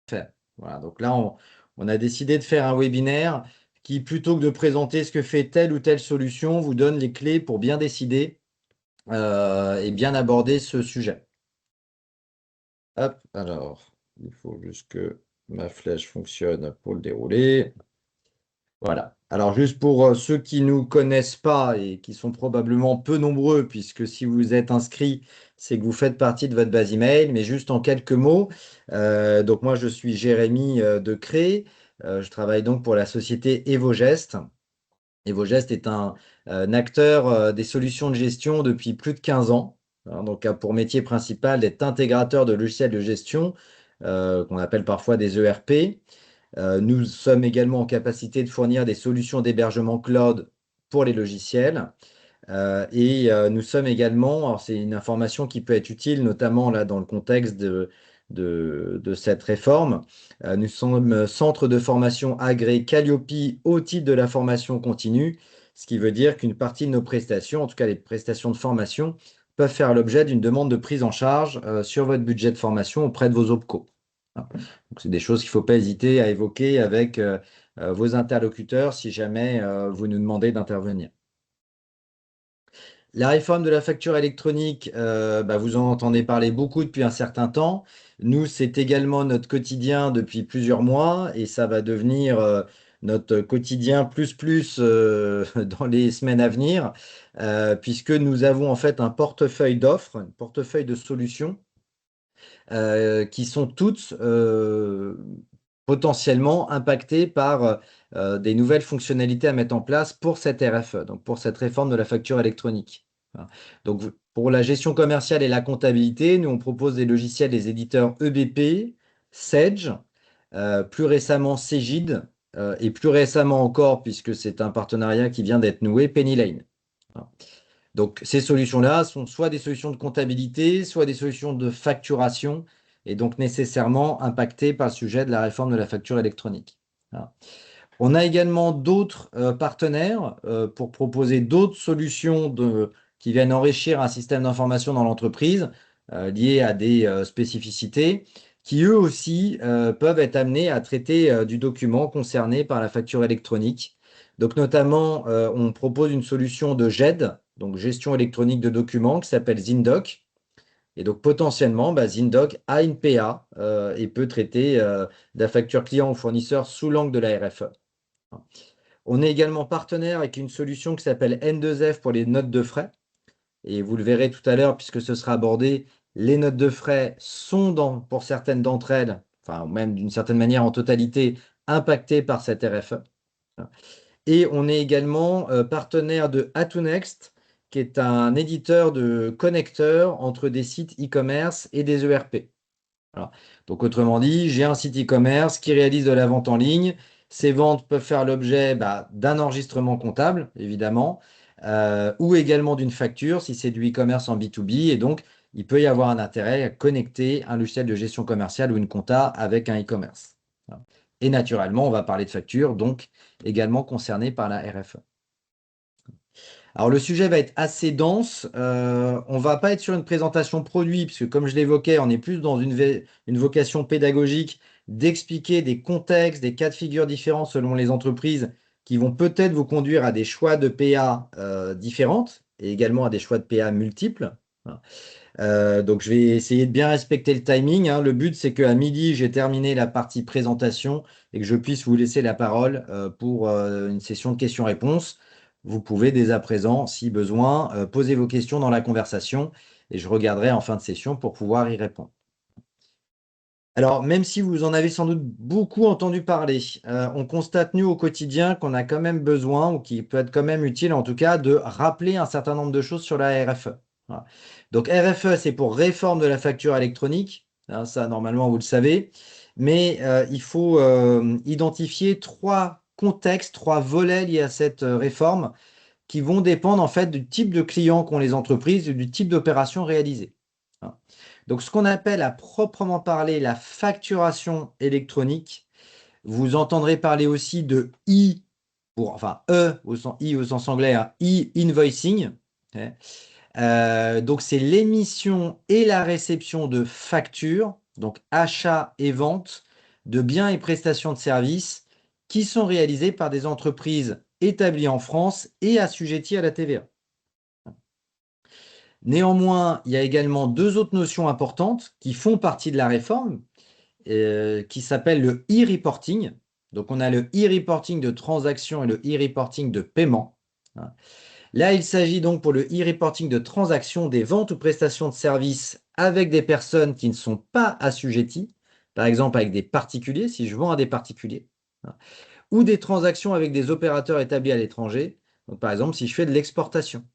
faire. Voilà, donc là, on a décidé de faire un webinaire qui, plutôt que de présenter ce que fait telle ou telle solution, vous donne les clés pour bien décider et bien aborder ce sujet. Hop, alors, il faut juste que ma flèche fonctionne pour le dérouler. Voilà. Alors, juste pour ceux qui ne nous connaissent pas et qui sont probablement peu nombreux, puisque si vous êtes inscrit, c'est que vous faites partie de votre base email, mais juste en quelques mots. Donc, moi, je suis Jérémy de Cré. Je travaille donc pour la société Evogest. Evogest est un acteur des solutions de gestion depuis plus de 15 ans. Hein, donc, a pour métier principal d'être intégrateur de logiciels de gestion, qu'on appelle parfois des ERP. Nous sommes également en capacité de fournir des solutions d'hébergement cloud pour les logiciels. Nous sommes également, alors c'est une information qui peut être utile, notamment là dans le contexte de cette réforme. Nous sommes centre de formation agréé Calliope au titre de la formation continue, ce qui veut dire qu'une partie de nos prestations, en tout cas les prestations de formation, peuvent faire l'objet d'une demande de prise en charge sur votre budget de formation auprès de vos OPCO. Hein. Donc, c'est des choses qu'il ne faut pas hésiter à évoquer avec vos interlocuteurs si jamais vous nous demandez d'intervenir. La réforme de la facture électronique, vous en entendez parler beaucoup depuis un certain temps. Nous, c'est également notre quotidien depuis plusieurs mois et ça va devenir notre quotidien plus dans les semaines à venir, puisque nous avons en fait un portefeuille d'offres, un portefeuille de solutions qui sont toutes potentiellement impactées par des nouvelles fonctionnalités à mettre en place pour cette RFE, donc pour cette réforme de la facture électronique. Voilà. Donc, pour la gestion commerciale et la comptabilité, nous, on propose des logiciels des éditeurs EBP, Sage, plus récemment Cegid, et plus récemment encore, puisque c'est un partenariat qui vient d'être noué, Penny Voilà. Donc, ces solutions-là sont soit des solutions de comptabilité, soit des solutions de facturation, et donc nécessairement impactées par le sujet de la réforme de la facture électronique. Voilà. On a également d'autres partenaires pour proposer d'autres solutions qui viennent enrichir un système d'information dans l'entreprise lié à des spécificités qui, eux aussi, peuvent être amenés à traiter du document concerné par la facture électronique. Donc, notamment, on propose une solution de GED, donc gestion électronique de documents, qui s'appelle Zindoc. Et donc, potentiellement, Zindoc a une PA et peut traiter de la facture client ou fournisseur sous l'angle de la RFE. On est également partenaire avec une solution qui s'appelle N2F pour les notes de frais. Et vous le verrez tout à l'heure, puisque ce sera abordé, les notes de frais sont, pour certaines d'entre elles, enfin même d'une certaine manière en totalité, impactées par cette RFE. Et on est également partenaire de Atonext, qui est un éditeur de connecteurs entre des sites e-commerce et des ERP. Voilà. Donc, autrement dit, j'ai un site e-commerce qui réalise de la vente en ligne. Ces ventes peuvent faire l'objet d'un enregistrement comptable, évidemment, ou également d'une facture si c'est du e-commerce en B2B. Et donc, il peut y avoir un intérêt à connecter un logiciel de gestion commerciale ou une compta avec un e-commerce. Voilà. Et naturellement, on va parler de facture, donc également concerné par la RFE. Alors le sujet va être assez dense. On va pas être sur une présentation produit, puisque comme je l'évoquais, on est plus dans une vocation pédagogique d'expliquer des contextes, des cas de figure différents selon les entreprises qui vont peut-être vous conduire à des choix de PA différentes et également à des choix de PA multiples. Voilà. Donc je vais essayer de bien respecter le timing, hein. Le but, c'est qu'à midi, j'ai terminé la partie présentation et que je puisse vous laisser la parole pour une session de questions-réponses. Vous pouvez dès à présent, si besoin, poser vos questions dans la conversation et je regarderai en fin de session pour pouvoir y répondre. Alors, même si vous en avez sans doute beaucoup entendu parler, on constate, nous, au quotidien, qu'on a quand même besoin, ou qu'il peut être quand même utile, en tout cas, de rappeler un certain nombre de choses sur la RFE. Voilà. Donc, RFE, c'est pour réforme de la facture électronique. Hein, ça, normalement, vous le savez. Mais il faut identifier trois contextes, trois volets liés à cette réforme qui vont dépendre, en fait, du type de client qu'ont les entreprises et du type d'opération réalisée. Hein. Donc, ce qu'on appelle à proprement parler la facturation électronique, vous entendrez parler aussi de E au sens anglais, hein, e-invoicing. Okay. Donc, c'est l'émission et la réception de factures, donc achat et vente, de biens et prestations de services qui sont réalisés par des entreprises établies en France et assujetties à la TVA. Néanmoins, il y a également deux autres notions importantes qui font partie de la réforme, qui s'appellent le e-reporting. Donc, on a le e-reporting de transactions et le e-reporting de paiement. Là, il s'agit donc pour le e-reporting de transactions des ventes ou prestations de services avec des personnes qui ne sont pas assujetties, par exemple avec des particuliers, si je vends à des particuliers, ou des transactions avec des opérateurs établis à l'étranger, donc par exemple si je fais de l'exportation.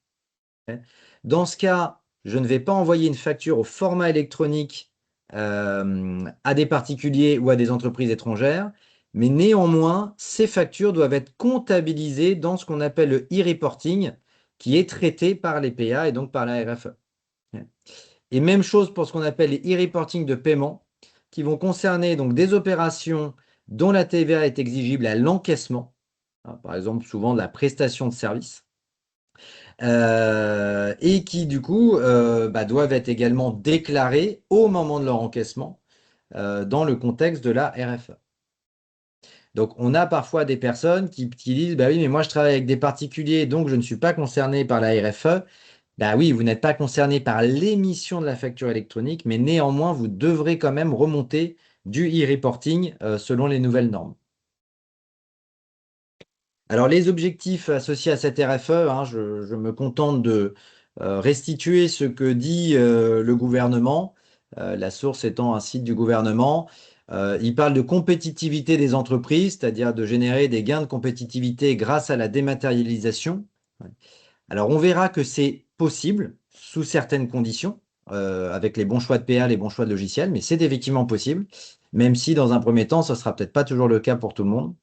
Dans ce cas, je ne vais pas envoyer une facture au format électronique à des particuliers ou à des entreprises étrangères, mais néanmoins, ces factures doivent être comptabilisées dans ce qu'on appelle le e-reporting, qui est traité par les PA et donc par la RFE. Et même chose pour ce qu'on appelle les e-reporting de paiement, qui vont concerner donc des opérations dont la TVA est exigible à l'encaissement, par exemple souvent de la prestation de service, et qui du coup doivent être également déclarés au moment de leur encaissement dans le contexte de la RFE. Donc on a parfois des personnes qui disent bah oui mais moi je travaille avec des particuliers donc je ne suis pas concerné par la RFE. Bah oui, vous n'êtes pas concerné par l'émission de la facture électronique, mais néanmoins vous devrez quand même remonter du e-reporting selon les nouvelles normes. Alors, les objectifs associés à cette RFE, je me contente de restituer ce que dit le gouvernement, la source étant un site du gouvernement. Il parle de compétitivité des entreprises, c'est-à-dire de générer des gains de compétitivité grâce à la dématérialisation. Ouais. Alors, on verra que c'est possible sous certaines conditions, avec les bons choix de PA, les bons choix de logiciels, mais c'est effectivement possible, même si dans un premier temps, ça ne sera peut-être pas toujours le cas pour tout le monde.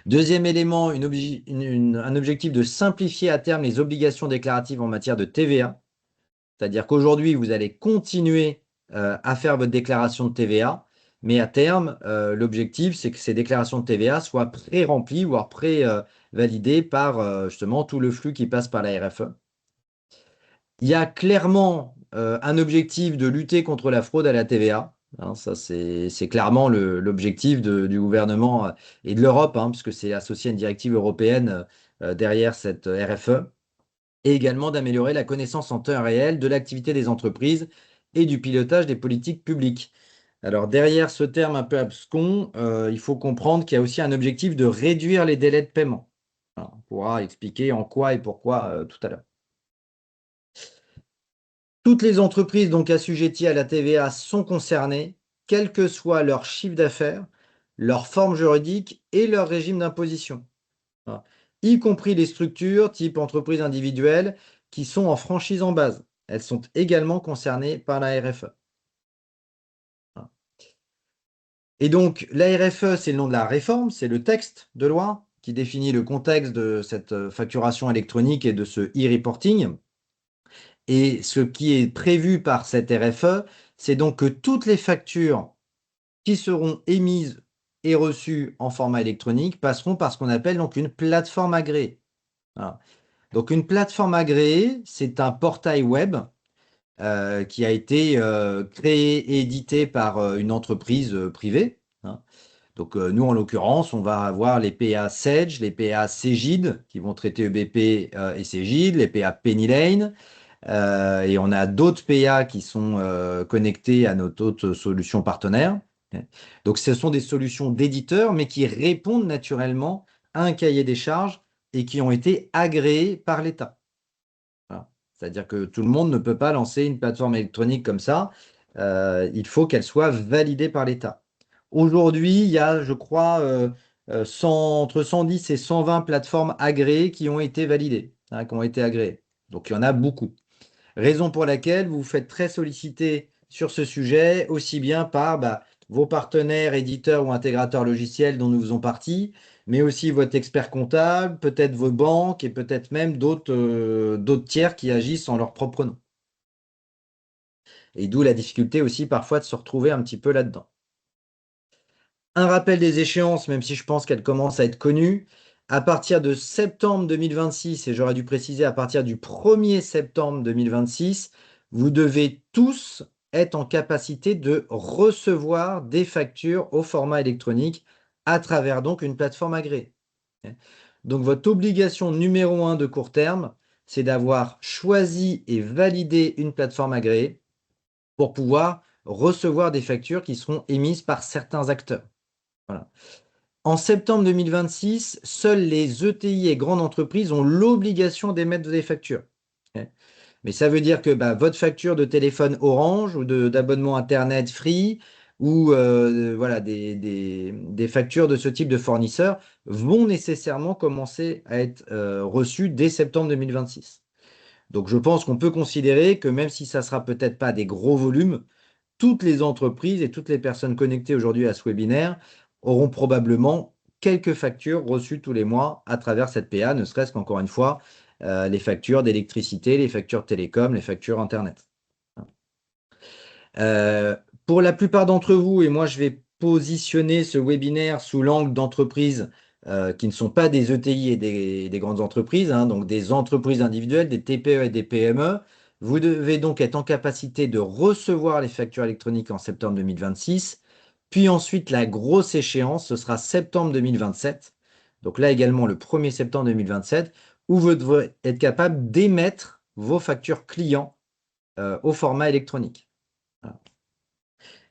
Deuxième élément, un objectif de simplifier à terme les obligations déclaratives en matière de TVA. C'est-à-dire qu'aujourd'hui, vous allez continuer à faire votre déclaration de TVA, mais à terme, l'objectif, c'est que ces déclarations de TVA soient pré-remplies, voire pré-validées par justement tout le flux qui passe par la RFE. Il y a clairement un objectif de lutter contre la fraude à la TVA. Ça, c'est clairement l'objectif du gouvernement et de l'Europe, puisque c'est associé à une directive européenne derrière cette RFE, et également d'améliorer la connaissance en temps réel de l'activité des entreprises et du pilotage des politiques publiques. Alors derrière ce terme un peu abscon, il faut comprendre qu'il y a aussi un objectif de réduire les délais de paiement. Alors, on pourra expliquer en quoi et pourquoi tout à l'heure. Toutes les entreprises donc assujetties à la TVA sont concernées, quel que soit leur chiffre d'affaires, leur forme juridique et leur régime d'imposition. Voilà. Y compris les structures type entreprise individuelle qui sont en franchise en base. Elles sont également concernées par la RFE. Voilà. Et donc, la RFE, c'est le nom de la réforme, c'est le texte de loi qui définit le contexte de cette facturation électronique et de ce e-reporting. Et ce qui est prévu par cette RFE, c'est donc que toutes les factures qui seront émises et reçues en format électronique passeront par ce qu'on appelle donc une plateforme agréée. Voilà. Donc une plateforme agréée, c'est un portail web qui a été créé et édité par une entreprise privée. Donc nous, en l'occurrence, on va avoir les PA Sage, les PA Cegid, qui vont traiter EBP et Cegid, les PA PennyLane, et on a d'autres PA qui sont connectés à notre autre solution partenaire. Donc, ce sont des solutions d'éditeurs, mais qui répondent naturellement à un cahier des charges et qui ont été agréés par l'État. Voilà. C'est-à-dire que tout le monde ne peut pas lancer une plateforme électronique comme ça. Il faut qu'elle soit validée par l'État. Aujourd'hui, il y a, je crois, entre 110 et 120 plateformes agréées qui ont été validées, qui ont été agréées. Donc, il y en a beaucoup. Raison pour laquelle vous vous faites très solliciter sur ce sujet, aussi bien par vos partenaires, éditeurs ou intégrateurs logiciels dont nous faisons partie, mais aussi votre expert comptable, peut-être vos banques et peut-être même d'autres tiers qui agissent en leur propre nom. Et d'où la difficulté aussi parfois de se retrouver un petit peu là-dedans. Un rappel des échéances, même si je pense qu'elles commencent à être connues. À partir de septembre 2026, et j'aurais dû préciser à partir du 1er septembre 2026, vous devez tous être en capacité de recevoir des factures au format électronique à travers donc une plateforme agréée. Donc votre obligation numéro 1 de court terme, c'est d'avoir choisi et validé une plateforme agréée pour pouvoir recevoir des factures qui seront émises par certains acteurs. Voilà. En septembre 2026, seules les ETI et grandes entreprises ont l'obligation d'émettre des factures. Mais ça veut dire que votre facture de téléphone Orange ou d'abonnement Internet Free ou voilà, des factures de ce type de fournisseurs vont nécessairement commencer à être reçues dès septembre 2026. Donc je pense qu'on peut considérer que même si ça ne sera peut-être pas des gros volumes, toutes les entreprises et toutes les personnes connectées aujourd'hui à ce webinaire auront probablement quelques factures reçues tous les mois à travers cette PA, ne serait-ce qu'encore une fois, les factures d'électricité, les factures télécom, les factures Internet. Euh, pour la plupart d'entre vous, et moi je vais positionner ce webinaire sous l'angle d'entreprises qui ne sont pas des ETI et des grandes entreprises, hein, donc des entreprises individuelles, des TPE et des PME. Vous devez donc être en capacité de recevoir les factures électroniques en septembre 2026. Puis ensuite, la grosse échéance, ce sera septembre 2027. Donc là également, le 1er septembre 2027, où vous devrez être capable d'émettre vos factures clients au format électronique. Voilà.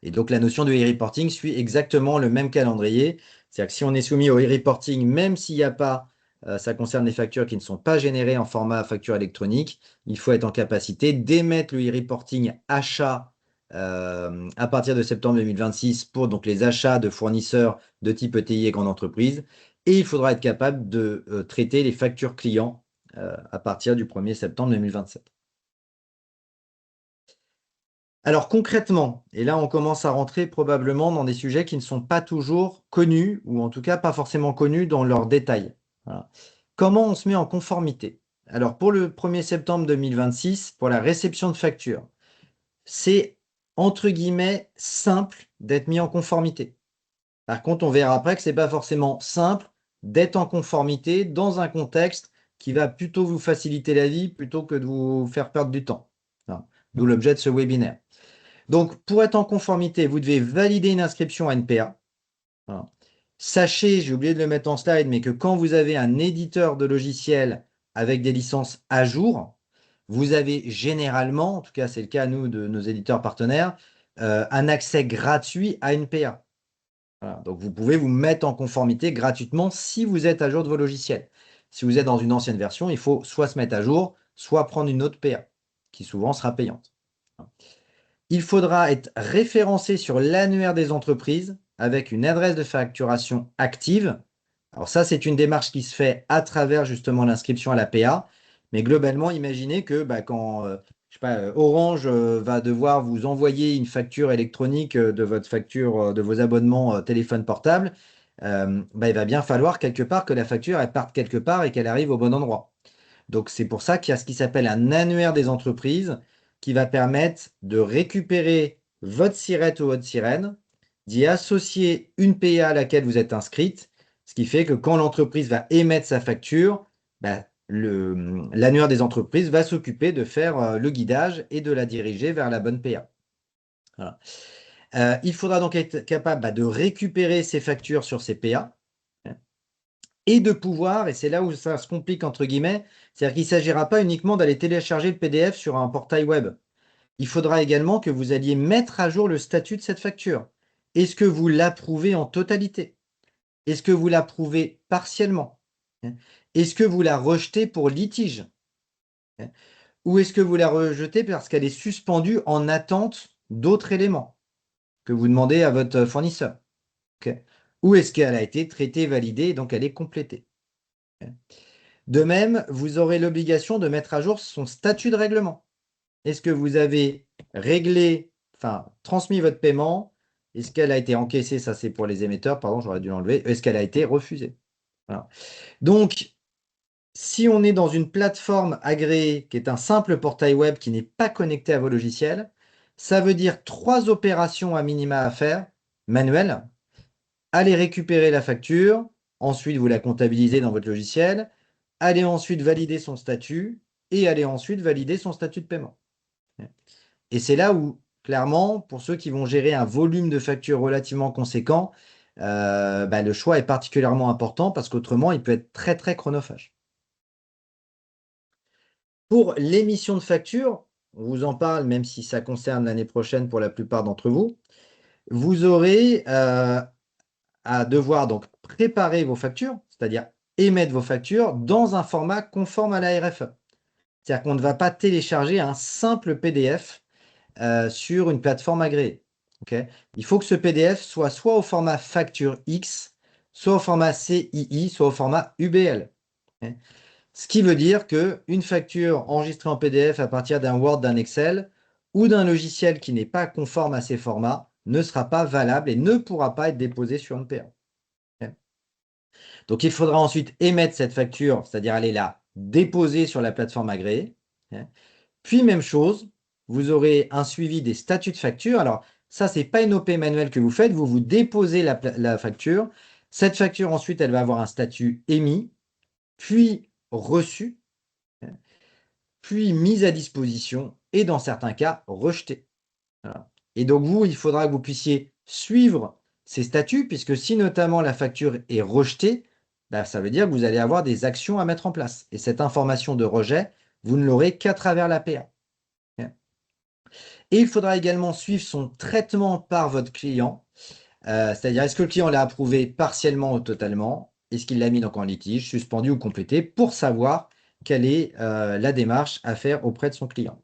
Et donc, la notion de e-reporting suit exactement le même calendrier. C'est-à-dire que si on est soumis au e-reporting, même s'il n'y a pas, ça concerne les factures qui ne sont pas générées en format facture électronique, il faut être en capacité d'émettre le e-reporting achat à partir de septembre 2026 pour donc les achats de fournisseurs de type ETI et grande entreprise. Et il faudra être capable de traiter les factures clients à partir du 1er septembre 2027. Alors concrètement, et là on commence à rentrer probablement dans des sujets qui ne sont pas toujours connus, ou en tout cas pas forcément connus dans leurs détails. Voilà. Comment on se met en conformité? Alors pour le 1er septembre 2026, pour la réception de factures, c'est entre guillemets simple d'être mis en conformité. Par contre, on verra après que ce n'est pas forcément simple d'être en conformité dans un contexte qui va plutôt vous faciliter la vie plutôt que de vous faire perdre du temps. Voilà. D'où l'objet de ce webinaire. Donc, pour être en conformité, vous devez valider une inscription à NPA. Voilà. Sachez, j'ai oublié de le mettre en slide, mais que quand vous avez un éditeur de logiciel avec des licences à jour, vous avez généralement, en tout cas c'est le cas nous de nos éditeurs partenaires, un accès gratuit à NPA. Voilà. Donc vous pouvez vous mettre en conformité gratuitement si vous êtes à jour de vos logiciels. Si vous êtes dans une ancienne version, il faut soit se mettre à jour, soit prendre une autre PA, qui souvent sera payante. Il faudra être référencé sur l'annuaire des entreprises avec une adresse de facturation active. Alors ça, c'est une démarche qui se fait à travers justement l'inscription à la PA. Mais globalement, imaginez que quand je sais pas, Orange va devoir vous envoyer une facture électronique de votre facture de vos abonnements téléphone portable, il va bien falloir quelque part que la facture elle parte quelque part et qu'elle arrive au bon endroit. Donc, c'est pour ça qu'il y a ce qui s'appelle un annuaire des entreprises qui va permettre de récupérer votre SIRET ou votre sirène, d'y associer une PA à laquelle vous êtes inscrite, ce qui fait que quand l'entreprise va émettre sa facture, l'annuaire des entreprises va s'occuper de faire le guidage et de la diriger vers la bonne PA. Voilà. Il faudra donc être capable de récupérer ces factures sur ces PA et de pouvoir, et c'est là où ça se complique entre guillemets, c'est-à-dire qu'il ne s'agira pas uniquement d'aller télécharger le PDF sur un portail web. Il faudra également que vous alliez mettre à jour le statut de cette facture. Est-ce que vous l'approuvez en totalité? Est-ce que vous l'approuvez partiellement? Est-ce que vous la rejetez pour litige? Ou est-ce que vous la rejetez parce qu'elle est suspendue en attente d'autres éléments que vous demandez à votre fournisseur? Ou est-ce qu'elle a été traitée, validée, et donc elle est complétée? De même, vous aurez l'obligation de mettre à jour son statut de règlement. Est-ce que vous avez réglé, enfin, transmis votre paiement? Est-ce qu'elle a été encaissée? Ça, c'est pour les émetteurs, pardon, j'aurais dû l'enlever. Est-ce qu'elle a été refusée? Voilà. Donc, si on est dans une plateforme agréée qui est un simple portail web qui n'est pas connecté à vos logiciels, ça veut dire 3 opérations à minima à faire, manuelles. Allez récupérer la facture, ensuite vous la comptabilisez dans votre logiciel, allez ensuite valider son statut et allez ensuite valider son statut de paiement. Et c'est là où clairement, pour ceux qui vont gérer un volume de factures relativement conséquent, le choix est particulièrement important parce qu'autrement, il peut être très, très chronophage. Pour l'émission de facture, on vous en parle, même si ça concerne l'année prochaine pour la plupart d'entre vous, vous aurez à devoir donc préparer vos factures, c'est-à-dire émettre vos factures dans un format conforme à la RFE. C'est-à-dire qu'on ne va pas télécharger un simple PDF sur une plateforme agréée. Ok. Il faut que ce PDF soit au format facture X, soit au format CII, soit au format UBL. Ok. Ce qui veut dire qu'une facture enregistrée en PDF à partir d'un Word, d'un Excel ou d'un logiciel qui n'est pas conforme à ces formats ne sera pas valable et ne pourra pas être déposée sur une PA. Ok. Donc il faudra ensuite émettre cette facture, c'est-à-dire aller la déposer sur la plateforme agréée. Ok. Puis même chose, vous aurez un suivi des statuts de facture. Alors ça, c'est pas une OP manuelle que vous faites, vous déposez la facture. Cette facture, ensuite, elle va avoir un statut émis, puis reçu, puis mise à disposition et dans certains cas, rejeté. Voilà. Et donc vous, il faudra que vous puissiez suivre ces statuts, puisque si notamment la facture est rejetée, ça veut dire que vous allez avoir des actions à mettre en place. Et cette information de rejet, vous ne l'aurez qu'à travers l'APA. Et il faudra également suivre son traitement par votre client, c'est-à-dire est-ce que le client l'a approuvé partiellement ou totalement, est-ce qu'il l'a mis donc en litige, suspendu ou complété, pour savoir quelle est la démarche à faire auprès de son client.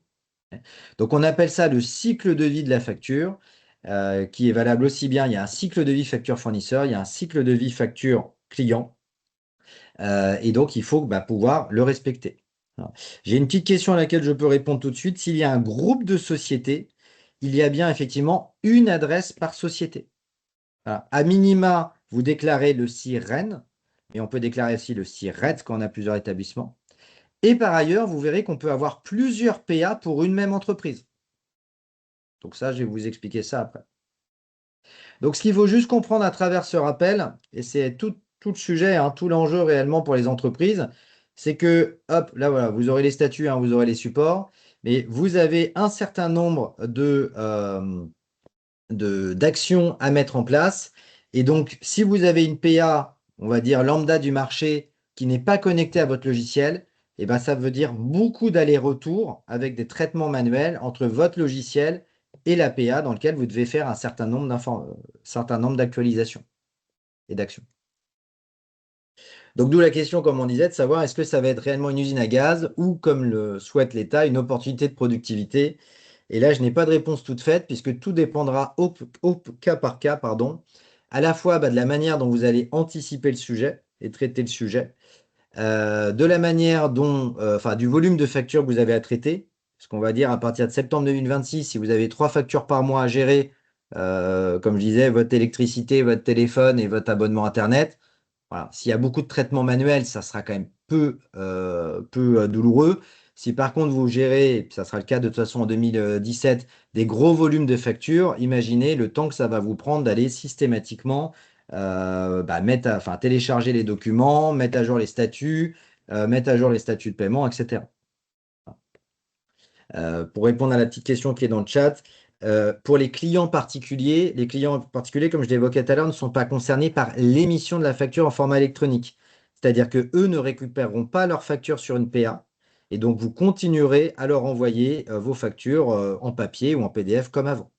Donc on appelle ça le cycle de vie de la facture, qui est valable aussi bien, il y a un cycle de vie facture fournisseur, il y a un cycle de vie facture client, et donc il faut pouvoir le respecter. Alors, j'ai une petite question à laquelle je peux répondre tout de suite. S'il y a un groupe de sociétés, il y a bien effectivement une adresse par société. Voilà. À minima, vous déclarez le CIREN, mais on peut déclarer aussi le CIRET quand on a plusieurs établissements. Et par ailleurs, vous verrez qu'on peut avoir plusieurs PA pour une même entreprise. Donc ça, je vais vous expliquer ça après. Donc ce qu'il faut juste comprendre à travers ce rappel, et c'est tout le sujet, hein, tout l'enjeu réellement pour les entreprises, c'est que, hop, là voilà, vous aurez les statuts, hein, vous aurez les supports, mais vous avez un certain nombre d'actions à mettre en place. Et donc, si vous avez une PA, on va dire lambda du marché, qui n'est pas connectée à votre logiciel, eh ben, ça veut dire beaucoup d'allers-retours avec des traitements manuels entre votre logiciel et la PA dans lequel vous devez faire un certain nombre d'actualisations et d'actions. Donc, d'où la question, comme on disait, de savoir est-ce que ça va être réellement une usine à gaz ou, comme le souhaite l'État, une opportunité de productivité. Et là, je n'ai pas de réponse toute faite puisque tout dépendra au cas par cas, pardon, à la fois de la manière dont vous allez anticiper le sujet et traiter le sujet, de la manière dont, du volume de factures que vous avez à traiter. Parce qu'on va dire à partir de septembre 2026, si vous avez 3 factures par mois à gérer, comme je disais, votre électricité, votre téléphone et votre abonnement Internet, voilà. S'il y a beaucoup de traitements manuels, ça sera quand même peu douloureux. Si par contre vous gérez, et puis ça sera le cas de toute façon en 2017, des gros volumes de factures, imaginez le temps que ça va vous prendre d'aller systématiquement télécharger les documents, mettre à jour les statuts, mettre à jour les statuts de paiement, etc. Pour répondre à la petite question qui est dans le chat, pour les clients particuliers, comme je l'évoquais tout à l'heure, ne sont pas concernés par l'émission de la facture en format électronique. C'est-à-dire qu'eux ne récupéreront pas leur facture sur une PA, et donc vous continuerez à leur envoyer vos factures en papier ou en PDF comme avant.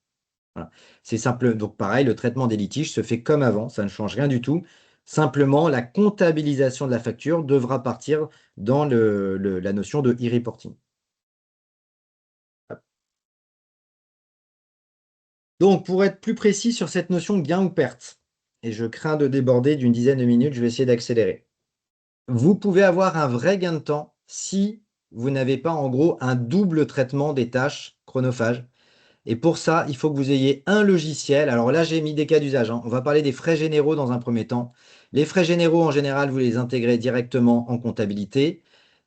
Voilà. C'est simple. Donc pareil, le traitement des litiges se fait comme avant, ça ne change rien du tout. Simplement, la comptabilisation de la facture devra partir dans la notion de e-reporting. Donc, pour être plus précis sur cette notion de gain ou perte, et je crains de déborder d'une dizaine de minutes, je vais essayer d'accélérer. Vous pouvez avoir un vrai gain de temps si vous n'avez pas en gros un double traitement des tâches chronophages. Et pour ça, il faut que vous ayez un logiciel. Alors là, j'ai mis des cas d'usage, hein. On va parler des frais généraux dans un premier temps. Les frais généraux, en général, vous les intégrez directement en comptabilité.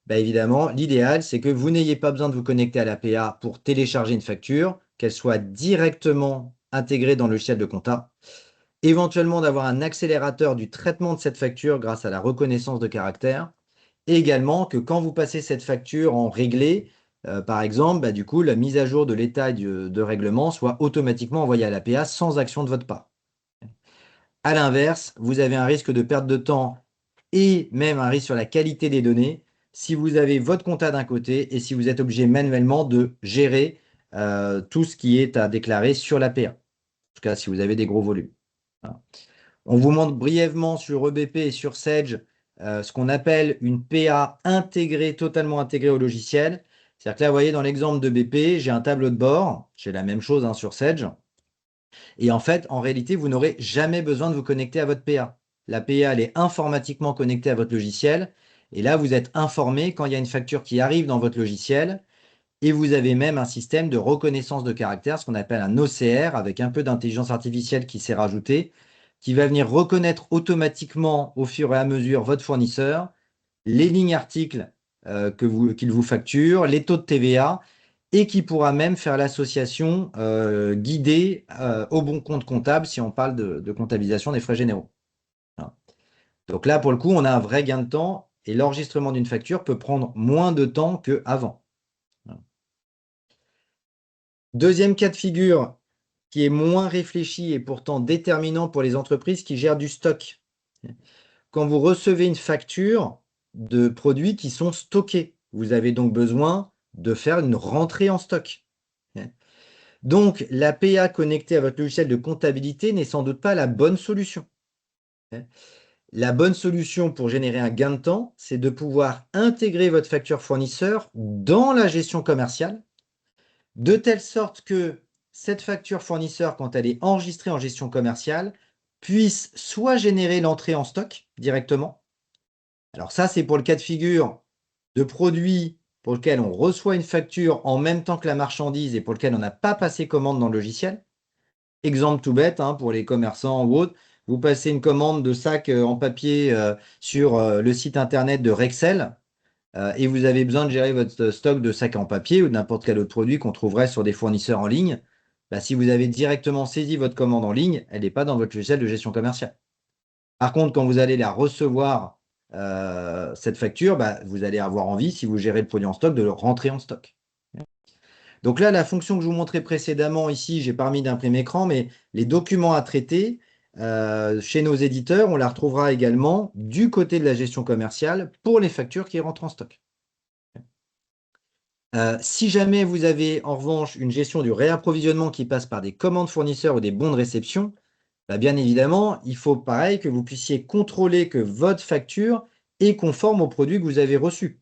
Évidemment, l'idéal, c'est que vous n'ayez pas besoin de vous connecter à l'APA pour télécharger une facture, qu'elle soit directement intégrée dans le logiciel de compta. Éventuellement, d'avoir un accélérateur du traitement de cette facture grâce à la reconnaissance de caractère. Et également que quand vous passez cette facture en réglé, par exemple, du coup, la mise à jour de l'état de règlement soit automatiquement envoyée à l'APA sans action de votre part. À l'inverse, vous avez un risque de perte de temps et même un risque sur la qualité des données si vous avez votre compta d'un côté et si vous êtes obligé manuellement de gérer tout ce qui est à déclarer sur l'APA. En tout cas, si vous avez des gros volumes. Voilà. On vous montre brièvement sur EBP et sur Sage ce qu'on appelle une PA intégrée, totalement intégrée au logiciel. C'est-à-dire que là, vous voyez, dans l'exemple de BP, j'ai un tableau de bord. J'ai la même chose sur Sage. Et en fait, en réalité, vous n'aurez jamais besoin de vous connecter à votre PA. La PA, elle est informatiquement connectée à votre logiciel. Et là, vous êtes informé quand il y a une facture qui arrive dans votre logiciel. Et vous avez même un système de reconnaissance de caractère, ce qu'on appelle un OCR, avec un peu d'intelligence artificielle qui s'est rajouté, qui va venir reconnaître automatiquement au fur et à mesure votre fournisseur, les lignes articles qu'il vous facture, les taux de TVA, et qui pourra même faire l'association guidée au bon compte comptable si on parle de comptabilisation des frais généraux. Voilà. Donc là, pour le coup, on a un vrai gain de temps et l'enregistrement d'une facture peut prendre moins de temps qu'avant. Voilà. Deuxième cas de figure qui est moins réfléchi et pourtant déterminant pour les entreprises qui gèrent du stock. Quand vous recevez une facture de produits qui sont stockés, vous avez donc besoin de faire une rentrée en stock. Donc, l'APA connectée à votre logiciel de comptabilité n'est sans doute pas la bonne solution. La bonne solution pour générer un gain de temps, c'est de pouvoir intégrer votre facture fournisseur dans la gestion commerciale, de telle sorte que cette facture fournisseur, quand elle est enregistrée en gestion commerciale, puisse soit générer l'entrée en stock directement. Alors ça, c'est pour le cas de figure de produits pour lequel on reçoit une facture en même temps que la marchandise et pour lequel on n'a pas passé commande dans le logiciel. Exemple tout bête, pour les commerçants ou autres, vous passez une commande de sacs en papier sur le site internet de Rexel et vous avez besoin de gérer votre stock de sacs en papier ou de n'importe quel autre produit qu'on trouverait sur des fournisseurs en ligne. Si vous avez directement saisi votre commande en ligne, elle n'est pas dans votre logiciel de gestion commerciale. Par contre, quand vous allez la recevoir, cette facture, vous allez avoir envie, si vous gérez le produit en stock, de le rentrer en stock. Donc là, la fonction que je vous montrais précédemment ici, j'ai pas mis d'imprimer écran, mais les documents à traiter, chez nos éditeurs, on la retrouvera également du côté de la gestion commerciale pour les factures qui rentrent en stock. Si jamais vous avez en revanche une gestion du réapprovisionnement qui passe par des commandes fournisseurs ou des bons de réception, bien évidemment, il faut pareil que vous puissiez contrôler que votre facture est conforme au produit que vous avez reçu.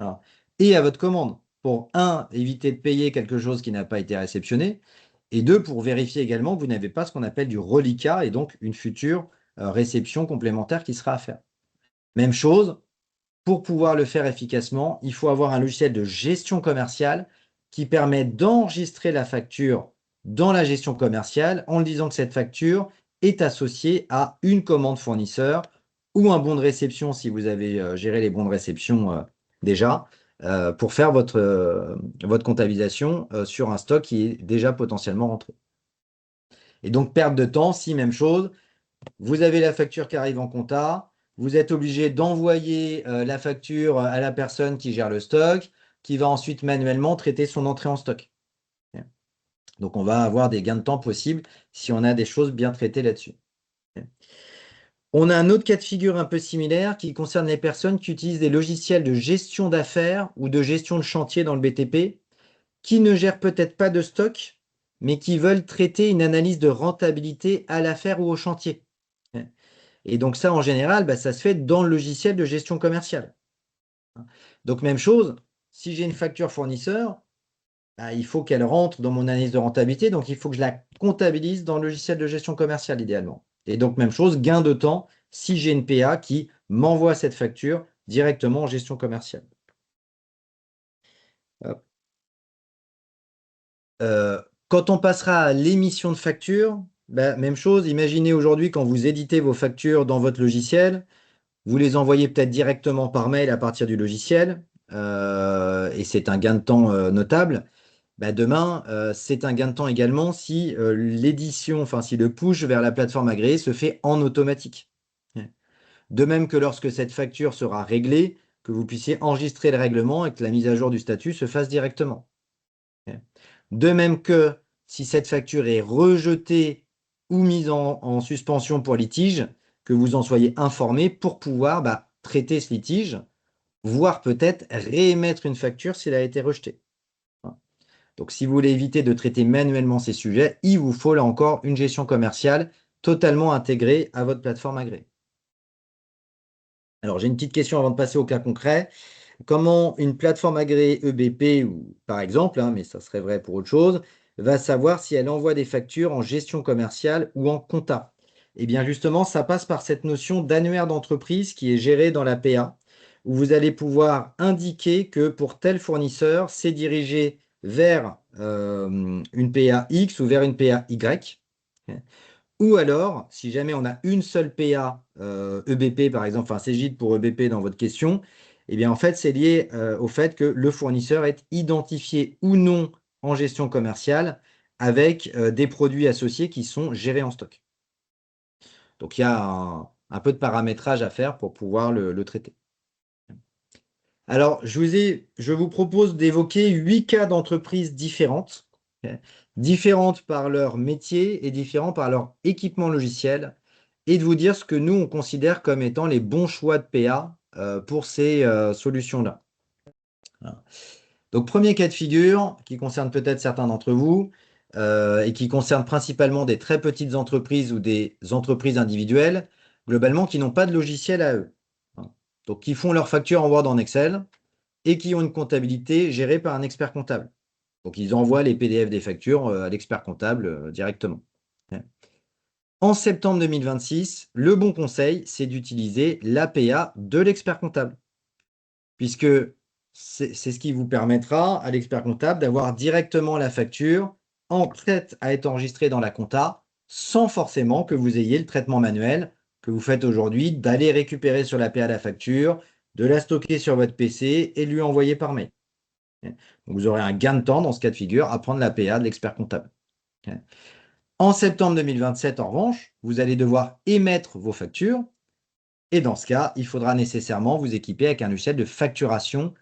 Voilà. Et à votre commande, pour un, éviter de payer quelque chose qui n'a pas été réceptionné, et deux, pour vérifier également que vous n'avez pas ce qu'on appelle du reliquat et donc une future réception complémentaire qui sera à faire. Même chose, pour pouvoir le faire efficacement, il faut avoir un logiciel de gestion commerciale qui permet d'enregistrer la facture dans la gestion commerciale en disant que cette facture est associée à une commande fournisseur ou un bon de réception si vous avez géré les bons de réception déjà pour faire votre comptabilisation sur un stock qui est déjà potentiellement rentré. Et donc, perte de temps, si même chose, vous avez la facture qui arrive en compta, vous êtes obligé d'envoyer la facture à la personne qui gère le stock, qui va ensuite manuellement traiter son entrée en stock. Donc, on va avoir des gains de temps possibles si on a des choses bien traitées là-dessus. On a un autre cas de figure un peu similaire qui concerne les personnes qui utilisent des logiciels de gestion d'affaires ou de gestion de chantier dans le BTP, qui ne gèrent peut-être pas de stock, mais qui veulent traiter une analyse de rentabilité à l'affaire ou au chantier. Et donc ça, en général, ça se fait dans le logiciel de gestion commerciale. Donc même chose, si j'ai une facture fournisseur, il faut qu'elle rentre dans mon analyse de rentabilité, donc il faut que je la comptabilise dans le logiciel de gestion commerciale idéalement. Et donc même chose, gain de temps, si j'ai une PA qui m'envoie cette facture directement en gestion commerciale. Quand on passera à l'émission de facture, même chose, imaginez aujourd'hui quand vous éditez vos factures dans votre logiciel, vous les envoyez peut-être directement par mail à partir du logiciel, et c'est un gain de temps notable. Demain, c'est un gain de temps également si l'édition, enfin si le push vers la plateforme agréée se fait en automatique. De même que lorsque cette facture sera réglée, que vous puissiez enregistrer le règlement et que la mise à jour du statut se fasse directement. De même que si cette facture est rejetée ou mise en suspension pour litige, que vous en soyez informé pour pouvoir traiter ce litige, voire peut-être réémettre une facture s'il a été rejeté. Voilà. Donc, si vous voulez éviter de traiter manuellement ces sujets, il vous faut là encore une gestion commerciale totalement intégrée à votre plateforme agréée. Alors, j'ai une petite question avant de passer au cas concret. Comment une plateforme agréée EBP, ou par exemple, mais ça serait vrai pour autre chose, va savoir si elle envoie des factures en gestion commerciale ou en compta? Eh bien, justement, ça passe par cette notion d'annuaire d'entreprise qui est gérée dans la PA, où vous allez pouvoir indiquer que pour tel fournisseur, c'est dirigé vers une PA X ou vers une PA Y. Ou alors, si jamais on a une seule PA EBP, par exemple, enfin Cégide pour EBP dans votre question, eh bien en fait, c'est lié au fait que le fournisseur est identifié ou non en gestion commerciale avec des produits associés qui sont gérés en stock. Donc il y a un peu de paramétrage à faire pour pouvoir le traiter. Alors, je vous propose d'évoquer 8 cas d'entreprises différentes, ok, différentes par leur métier et différentes par leur équipement logiciel, et de vous dire ce que nous, on considère comme étant les bons choix de PA pour ces solutions-là. Voilà. Donc, premier cas de figure, qui concerne peut-être certains d'entre vous, et qui concerne principalement des très petites entreprises ou des entreprises individuelles, globalement, qui n'ont pas de logiciel à eux. Voilà. Donc, qui font leurs factures en Word, en Excel, et qui ont une comptabilité gérée par un expert comptable. Donc, ils envoient les PDF des factures à l'expert comptable directement. En septembre 2026, le bon conseil, c'est d'utiliser l'APA de l'expert comptable, puisque c'est ce qui vous permettra à l'expert comptable d'avoir directement la facture en prête à être enregistrée dans la compta, sans forcément que vous ayez le traitement manuel que vous faites aujourd'hui, d'aller récupérer sur l'APA la facture, de la stocker sur votre PC et de lui envoyer par mail. Donc, vous aurez un gain de temps dans ce cas de figure à prendre l'APA de l'expert comptable. En septembre 2027, en revanche, vous allez devoir émettre vos factures. Et dans ce cas, il faudra nécessairement vous équiper avec un logiciel de facturation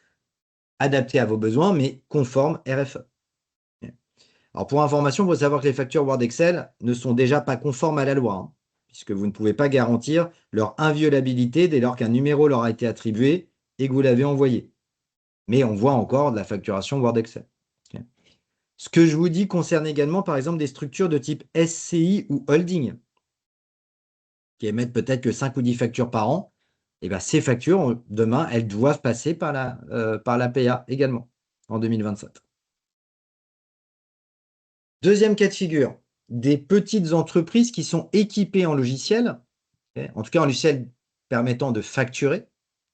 adapté à vos besoins, mais conforme RFE. Alors, pour information, il faut savoir que les factures Word Excel ne sont déjà pas conformes à la loi, puisque vous ne pouvez pas garantir leur inviolabilité dès lors qu'un numéro leur a été attribué et que vous l'avez envoyé. Mais on voit encore de la facturation Word Excel. Ce que je vous dis concerne également, par exemple, des structures de type SCI ou holding, qui émettent peut-être que 5 ou 10 factures par an. Et bien, ces factures, demain, elles doivent passer par la PA également, en 2027. Deuxième cas de figure, des petites entreprises qui sont équipées en logiciel, en tout cas en logiciel permettant de facturer,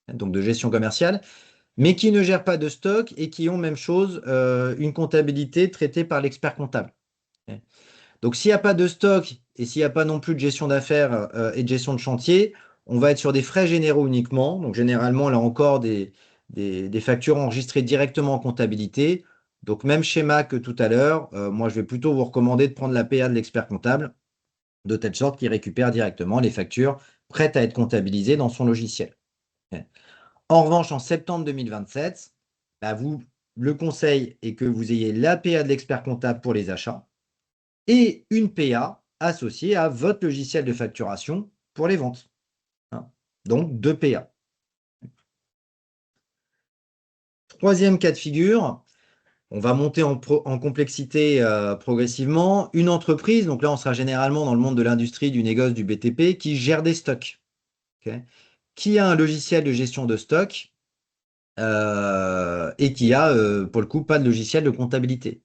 donc de gestion commerciale, mais qui ne gèrent pas de stock et qui ont, même chose, une comptabilité traitée par l'expert comptable. Donc, s'il n'y a pas de stock et s'il n'y a pas non plus de gestion d'affaires et de gestion de chantier, on va être sur des frais généraux uniquement. Donc, généralement, là encore, des factures enregistrées directement en comptabilité. Donc, même schéma que tout à l'heure, moi, je vais plutôt vous recommander de prendre la PA de l'expert comptable, de telle sorte qu'il récupère directement les factures prêtes à être comptabilisées dans son logiciel. En revanche, en septembre 2027, le conseil est que vous ayez la PA de l'expert comptable pour les achats et une PA associée à votre logiciel de facturation pour les ventes. Donc, 2 PA. Troisième cas de figure, on va monter en complexité progressivement. Une entreprise, donc là, on sera généralement dans le monde de l'industrie, du négoce, du BTP, qui gère des stocks. Qui a un logiciel de gestion de stock et qui a, pour le coup, pas de logiciel de comptabilité.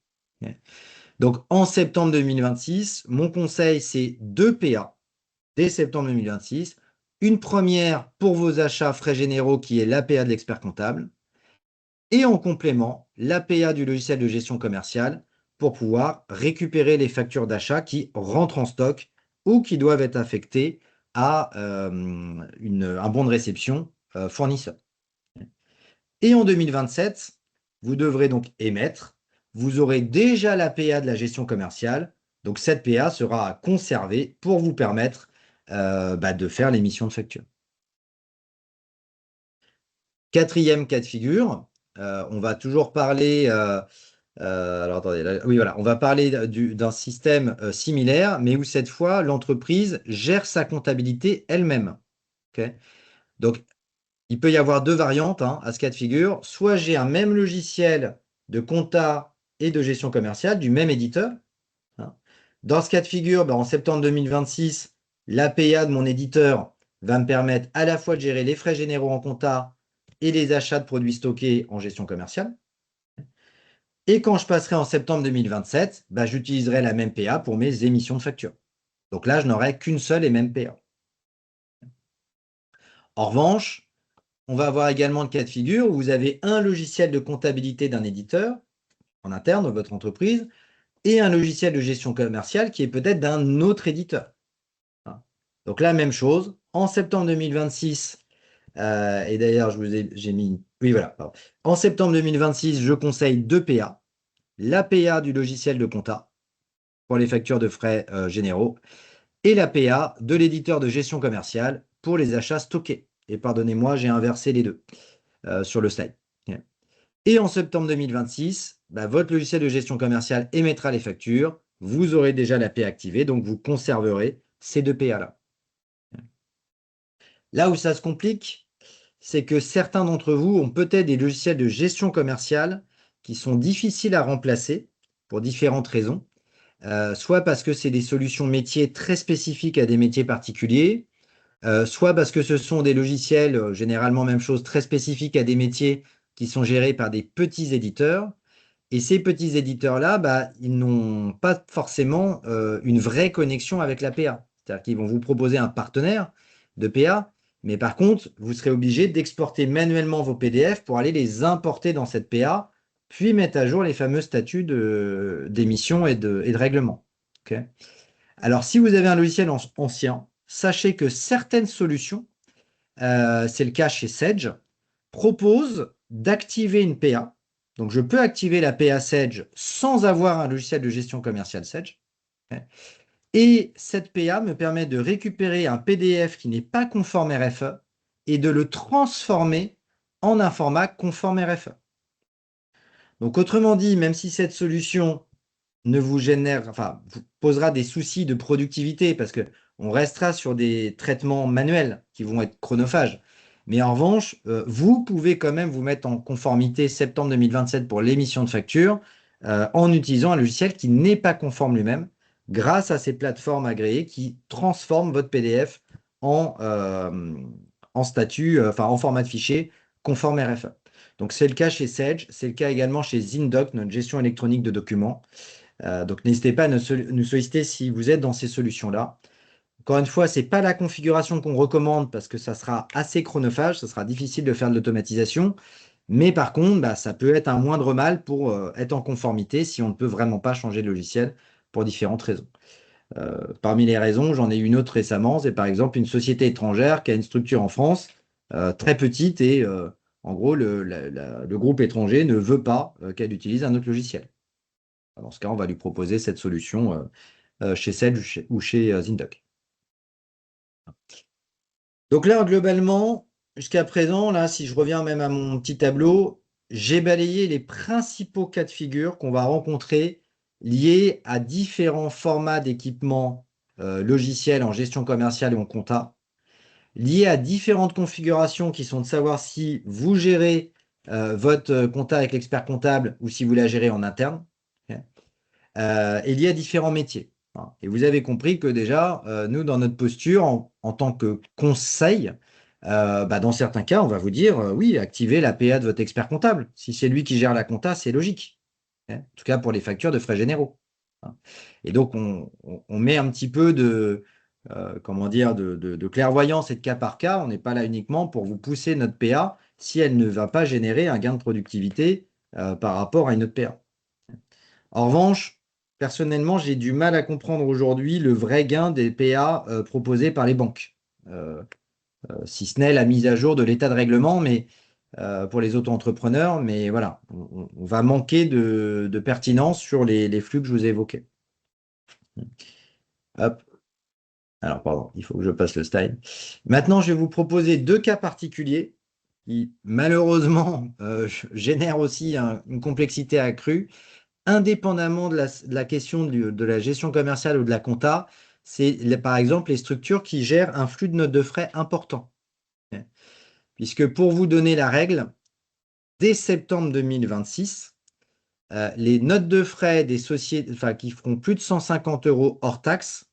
Donc, en septembre 2026, mon conseil, c'est 2 PA dès septembre 2026. Une première pour vos achats frais généraux qui est l'APA de l'expert comptable. Et en complément, l'APA du logiciel de gestion commerciale pour pouvoir récupérer les factures d'achat qui rentrent en stock ou qui doivent être affectées à un bon de réception fournisseur. Et en 2027, vous devrez donc émettre. Vous aurez déjà l'APA de la gestion commerciale. Donc cette PA sera à conserver pour vous permettre de faire l'émission de facture. Quatrième cas de figure, on va toujours parler, alors attendez, oui voilà, on va parler d'un système similaire, mais où cette fois l'entreprise gère sa comptabilité elle-même. Ok. Donc il peut y avoir deux variantes hein, à ce cas de figure. Soit j'ai un même logiciel de compta et de gestion commerciale du même éditeur, hein. Dans ce cas de figure, en septembre 2026, l'APA de mon éditeur va me permettre à la fois de gérer les frais généraux en compta et les achats de produits stockés en gestion commerciale. Et quand je passerai en septembre 2027, j'utiliserai la même PA pour mes émissions de factures. Donc là, je n'aurai qu'une seule et même PA. En revanche, on va avoir également le cas de figure où vous avez un logiciel de comptabilité d'un éditeur en interne dans votre entreprise et un logiciel de gestion commerciale qui est peut-être d'un autre éditeur. Donc la même chose, en septembre 2026, et d'ailleurs j'ai mis, oui voilà, pardon. En septembre 2026, je conseille deux PA, la PA du logiciel de compta pour les factures de frais généraux et la PA de l'éditeur de gestion commerciale pour les achats stockés. Et pardonnez-moi, j'ai inversé les deux sur le slide. Et en septembre 2026, votre logiciel de gestion commerciale émettra les factures. Vous aurez déjà la PA activée, donc vous conserverez ces deux PA-là. Là où ça se complique, c'est que certains d'entre vous ont peut-être des logiciels de gestion commerciale qui sont difficiles à remplacer pour différentes raisons. Soit parce que c'est des solutions métiers très spécifiques à des métiers particuliers, soit parce que ce sont des logiciels, généralement même chose, très spécifiques à des métiers qui sont gérés par des petits éditeurs. Et ces petits éditeurs-là, ils n'ont pas forcément une vraie connexion avec la PA. C'est-à-dire qu'ils vont vous proposer un partenaire de PA, mais par contre, vous serez obligé d'exporter manuellement vos PDF pour aller les importer dans cette PA, puis mettre à jour les fameux statuts d'émission et de règlement. Ok. Alors, si vous avez un logiciel ancien, sachez que certaines solutions, c'est le cas chez Sage, proposent d'activer une PA. Donc, je peux activer la PA Sage sans avoir un logiciel de gestion commerciale Sage. Et cette PA me permet de récupérer un PDF qui n'est pas conforme RFE et de le transformer en un format conforme RFE. Donc, autrement dit, même si cette solution ne vous vous posera des soucis de productivité parce que on restera sur des traitements manuels qui vont être chronophages. Mais en revanche, vous pouvez quand même vous mettre en conformité septembre 2027 pour l'émission de facture en utilisant un logiciel qui n'est pas conforme lui-même grâce à ces plateformes agréées qui transforment votre PDF en statut, en format de fichier conforme RFA. Donc c'est le cas chez Sage, c'est le cas également chez Zindoc, notre gestion électronique de documents. Donc n'hésitez pas à nous solliciter si vous êtes dans ces solutions-là. Encore une fois, ce n'est pas la configuration qu'on recommande parce que ça sera assez chronophage, ça sera difficile de faire de l'automatisation. Mais par contre, ça peut être un moindre mal pour être en conformité si on ne peut vraiment pas changer de logiciel pour différentes raisons. Parmi les raisons, j'en ai une autre récemment, c'est par exemple une société étrangère qui a une structure en France très petite et en gros, le groupe étranger ne veut pas qu'elle utilise un autre logiciel. Dans ce cas, on va lui proposer cette solution chez Sage ou chez Zindoc. Donc là, globalement, jusqu'à présent, là, si je reviens même à mon petit tableau, j'ai balayé les principaux cas de figure qu'on va rencontrer liés à différents formats d'équipements logiciels en gestion commerciale et en compta, liés à différentes configurations qui sont de savoir si vous gérez votre compta avec l'expert comptable ou si vous la gérez en interne. Ok. Et lié à différents métiers. Et vous avez compris que déjà, nous, dans notre posture, en tant que conseil, dans certains cas, on va vous dire, oui, activez la PA de votre expert comptable. Si c'est lui qui gère la compta, c'est logique. En tout cas, pour les factures de frais généraux. Et donc, on met un petit peu comment dire, de clairvoyance et de cas par cas. On n'est pas là uniquement pour vous pousser notre PA si elle ne va pas générer un gain de productivité par rapport à une autre PA. En revanche, personnellement, j'ai du mal à comprendre aujourd'hui le vrai gain des PA proposés par les banques. Euh, Si ce n'est la mise à jour de l'état de règlement, mais pour les auto-entrepreneurs, mais voilà, on va manquer de pertinence sur les flux que je vous ai évoqués. Hop. Alors, pardon, il faut que je passe le slide. Maintenant, je vais vous proposer deux cas particuliers qui malheureusement génère aussi une complexité accrue, indépendamment de la question de la gestion commerciale ou de la compta, c'est par exemple les structures qui gèrent un flux de notes de frais important. Puisque pour vous donner la règle, dès septembre 2026, les notes de frais des sociétés qui feront plus de 150 € hors taxe,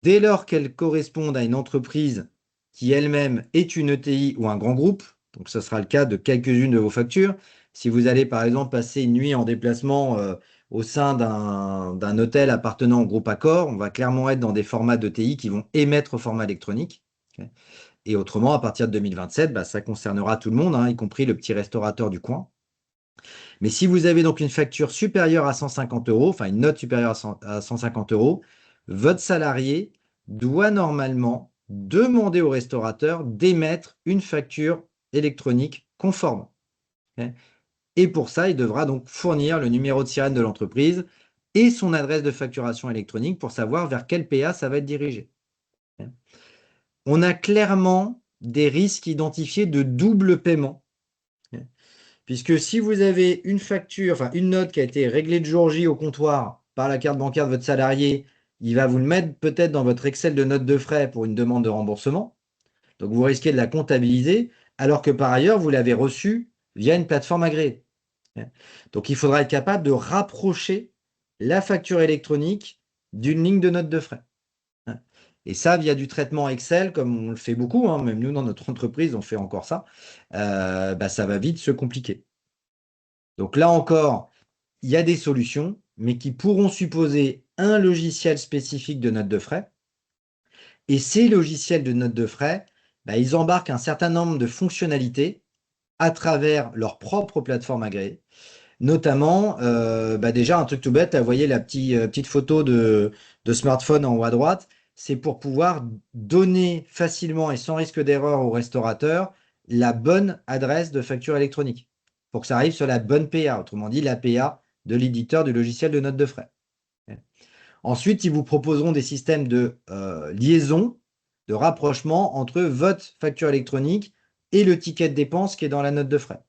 dès lors qu'elles correspondent à une entreprise qui elle-même est une ETI ou un grand groupe, donc ce sera le cas de quelques-unes de vos factures. Si vous allez par exemple passer une nuit en déplacement au sein d'un hôtel appartenant au groupe Accor, on va clairement être dans des formats d'ETI qui vont émettre au format électronique. Okay. Et autrement, à partir de 2027, bah, ça concernera tout le monde, hein, y compris le petit restaurateur du coin. Mais si vous avez donc une facture supérieure à 150 €, enfin une note supérieure à 150 €, votre salarié doit normalement demander au restaurateur d'émettre une facture électronique conforme. Okay. Et pour ça, il devra donc fournir le numéro de sirène de l'entreprise et son adresse de facturation électronique pour savoir vers quel PA ça va être dirigé. Okay. On a clairement des risques identifiés de double paiement. Okay. Puisque si vous avez une facture, enfin une note qui a été réglée de jour J au comptoir par la carte bancaire de votre salarié, il va vous le mettre peut-être dans votre Excel de notes de frais pour une demande de remboursement. Donc vous risquez de la comptabiliser, alors que par ailleurs, vous l'avez reçue via une plateforme agréée. Donc il faudra être capable de rapprocher la facture électronique d'une ligne de notes de frais. Et ça, via du traitement Excel, comme on le fait beaucoup, hein, même nous dans notre entreprise, on fait encore ça, bah, ça va vite se compliquer. Donc là encore, il y a des solutions, mais qui pourront supposer un logiciel spécifique de notes de frais. Et ces logiciels de notes de frais, bah, ils embarquent un certain nombre de fonctionnalités à travers leur propre plateforme agréée. Notamment, bah déjà, un truc tout bête, vous voyez la petite photo de smartphone en haut à droite, c'est pour pouvoir donner facilement et sans risque d'erreur au restaurateur la bonne adresse de facture électronique, pour que ça arrive sur la bonne PA, autrement dit la PA de l'éditeur du logiciel de notes de frais. Ensuite, ils vous proposeront des systèmes de liaison, de rapprochement entre votre facture électronique et le ticket de dépense qui est dans la note de frais.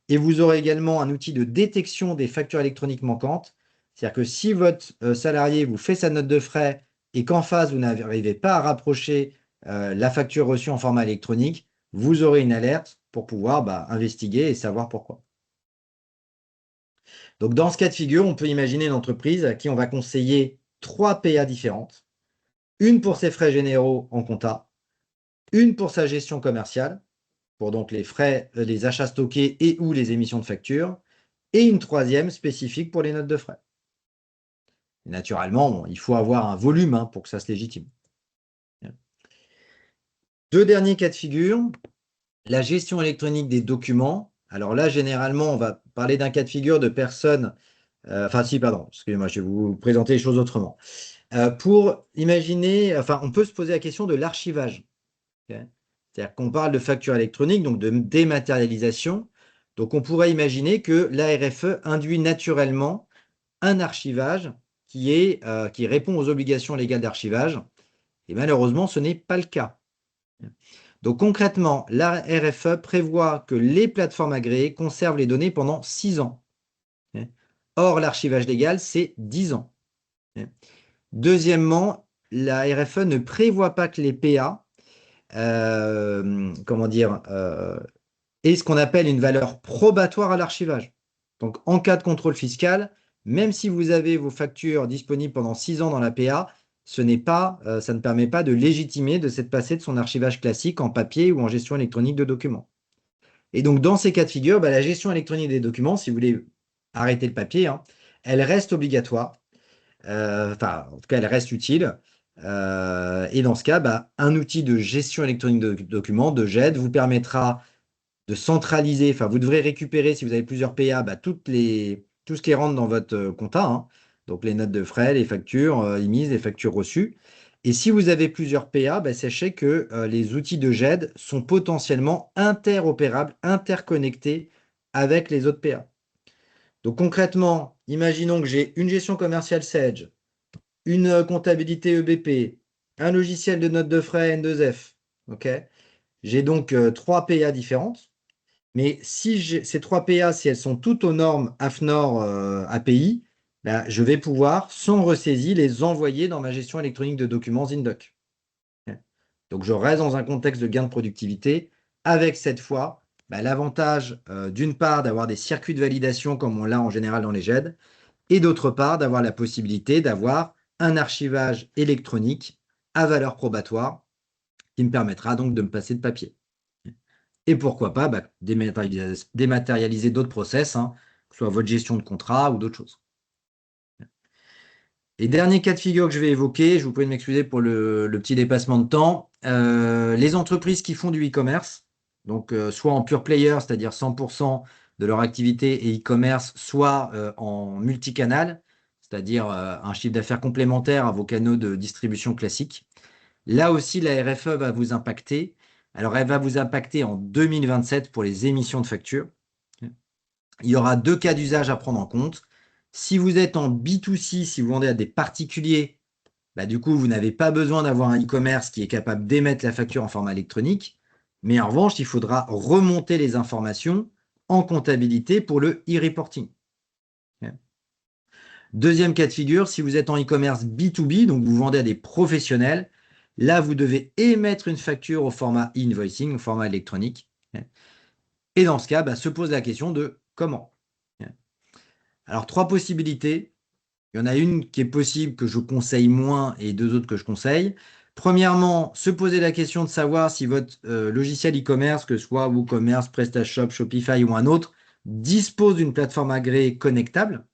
Et vous aurez également un outil de détection des factures électroniques manquantes. C'est-à-dire que si votre salarié vous fait sa note de frais et qu'en face, vous n'arrivez pas à rapprocher la facture reçue en format électronique, vous aurez une alerte pour pouvoir investiguer et savoir pourquoi. Donc, dans ce cas de figure, on peut imaginer une entreprise à qui on va conseiller 3 PA différentes. Une pour ses frais généraux en compta, une pour sa gestion commerciale, pour donc les frais, les achats stockés et ou les émissions de factures, et une troisième spécifique pour les notes de frais. Et naturellement, bon, il faut avoir un volume pour que ça se légitime. Deux derniers cas de figure, la gestion électronique des documents. Alors là, généralement, on va parler d'un cas de figure de personnes. Pardon, excusez-moi, je vais vous présenter les choses autrement. Pour imaginer, on peut se poser la question de l'archivage. Okay. C'est-à-dire qu'on parle de facture électronique, donc de dématérialisation. Donc on pourrait imaginer que l'ARFE induit naturellement un archivage qui répond aux obligations légales d'archivage. Et malheureusement, ce n'est pas le cas. Donc concrètement, la RFE prévoit que les plateformes agréées conservent les données pendant 6 ans. Or, l'archivage légal, c'est 10 ans. Deuxièmement, la RFE ne prévoit pas que les PA aient ce qu'on appelle une valeur probatoire à l'archivage. Donc, en cas de contrôle fiscal, même si vous avez vos factures disponibles pendant 6 ans dans la PA, ça ne permet pas de légitimer de s'être passé de son archivage classique en papier ou en gestion électronique de documents. Et donc, dans ces cas de figure, la gestion électronique des documents, si vous voulez arrêter le papier, elle reste obligatoire. En tout cas, elle reste utile. Et dans ce cas, un outil de gestion électronique de documents, de GED, vous permettra de centraliser, vous devrez récupérer, si vous avez plusieurs PA, tout ce qui rentre dans votre compta, donc les notes de frais, les factures émises, les factures reçues. Et si vous avez plusieurs PA, sachez que les outils de GED sont potentiellement interopérables, interconnectés avec les autres PA. Donc concrètement, imaginons que j'ai une gestion commerciale Sage, une comptabilité EBP, un logiciel de notes de frais N2F, ok, J'ai donc 3 PA différentes. Mais si ces 3 PA, si elles sont toutes aux normes AFNOR API, bah, je vais pouvoir, sans ressaisie, les envoyer dans ma gestion électronique de documents Zindoc. Donc, je reste dans un contexte de gain de productivité avec cette fois bah, l'avantage, d'une part, d'avoir des circuits de validation comme on l'a en général dans les GED, et d'autre part, d'avoir la possibilité d'avoir un archivage électronique à valeur probatoire qui me permettra donc de me passer de papier. Et pourquoi pas bah, dématérialiser d'autres process, hein, que ce soit votre gestion de contrat ou d'autres choses. Et dernier cas de figure que je vais évoquer, je vous prie de m'excuser pour le petit dépassement de temps, les entreprises qui font du e-commerce, donc soit en pure player, c'est-à-dire 100% de leur activité et e-commerce, soit en multicanal, c'est-à-dire un chiffre d'affaires complémentaire à vos canaux de distribution classiques. Là aussi, la RFE va vous impacter. Alors, elle va vous impacter en 2027 pour les émissions de factures. Il y aura 2 cas d'usage à prendre en compte. Si vous êtes en B2C, si vous vendez à des particuliers, bah, du coup, vous n'avez pas besoin d'avoir un e-commerce qui est capable d'émettre la facture en format électronique. Mais en revanche, il faudra remonter les informations en comptabilité pour le e-reporting. Deuxième cas de figure, si vous êtes en e-commerce B2B, donc vous vendez à des professionnels, là, vous devez émettre une facture au format e-invoicing, au format électronique. Et dans ce cas, bah, se pose la question de comment. Alors, 3 possibilités. Il y en a une qui est possible que je conseille moins et 2 autres que je conseille. Premièrement, se poser la question de savoir si votre logiciel e-commerce, que ce soit WooCommerce, PrestaShop, Shopify ou un autre, dispose d'une plateforme agréée connectable.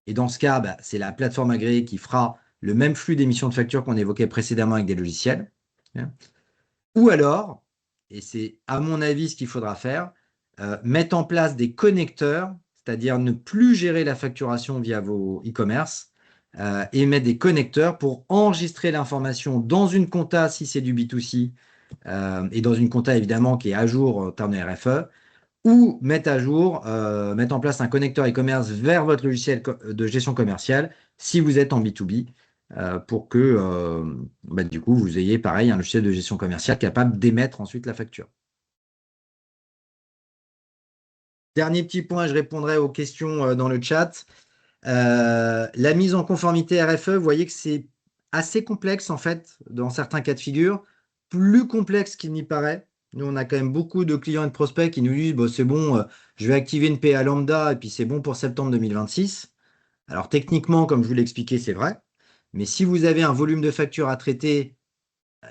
Et dans ce cas, bah, c'est la plateforme agréée qui fera le même flux d'émission de factures qu'on évoquait précédemment avec des logiciels. Ou alors, et c'est à mon avis ce qu'il faudra faire, mettre en place des connecteurs, c'est-à-dire ne plus gérer la facturation via vos e-commerce, et mettre des connecteurs pour enregistrer l'information dans une compta si c'est du B2C, et dans une compta évidemment qui est à jour en termes de RFE, ou mettre en place un connecteur e-commerce vers votre logiciel de gestion commerciale si vous êtes en B2B, pour que bah, du coup vous ayez pareil un logiciel de gestion commerciale capable d'émettre ensuite la facture. Dernier petit point, je répondrai aux questions dans le chat. La mise en conformité RFE, vous voyez que c'est assez complexe en fait dans certains cas de figure, plus complexe qu'il n'y paraît. Nous, on a quand même beaucoup de clients et de prospects qui nous disent bon, c'est bon, je vais activer une PA lambda et puis c'est bon pour septembre 2026. Alors techniquement, comme je vous l'ai expliqué, c'est vrai. Mais si vous avez un volume de factures à traiter,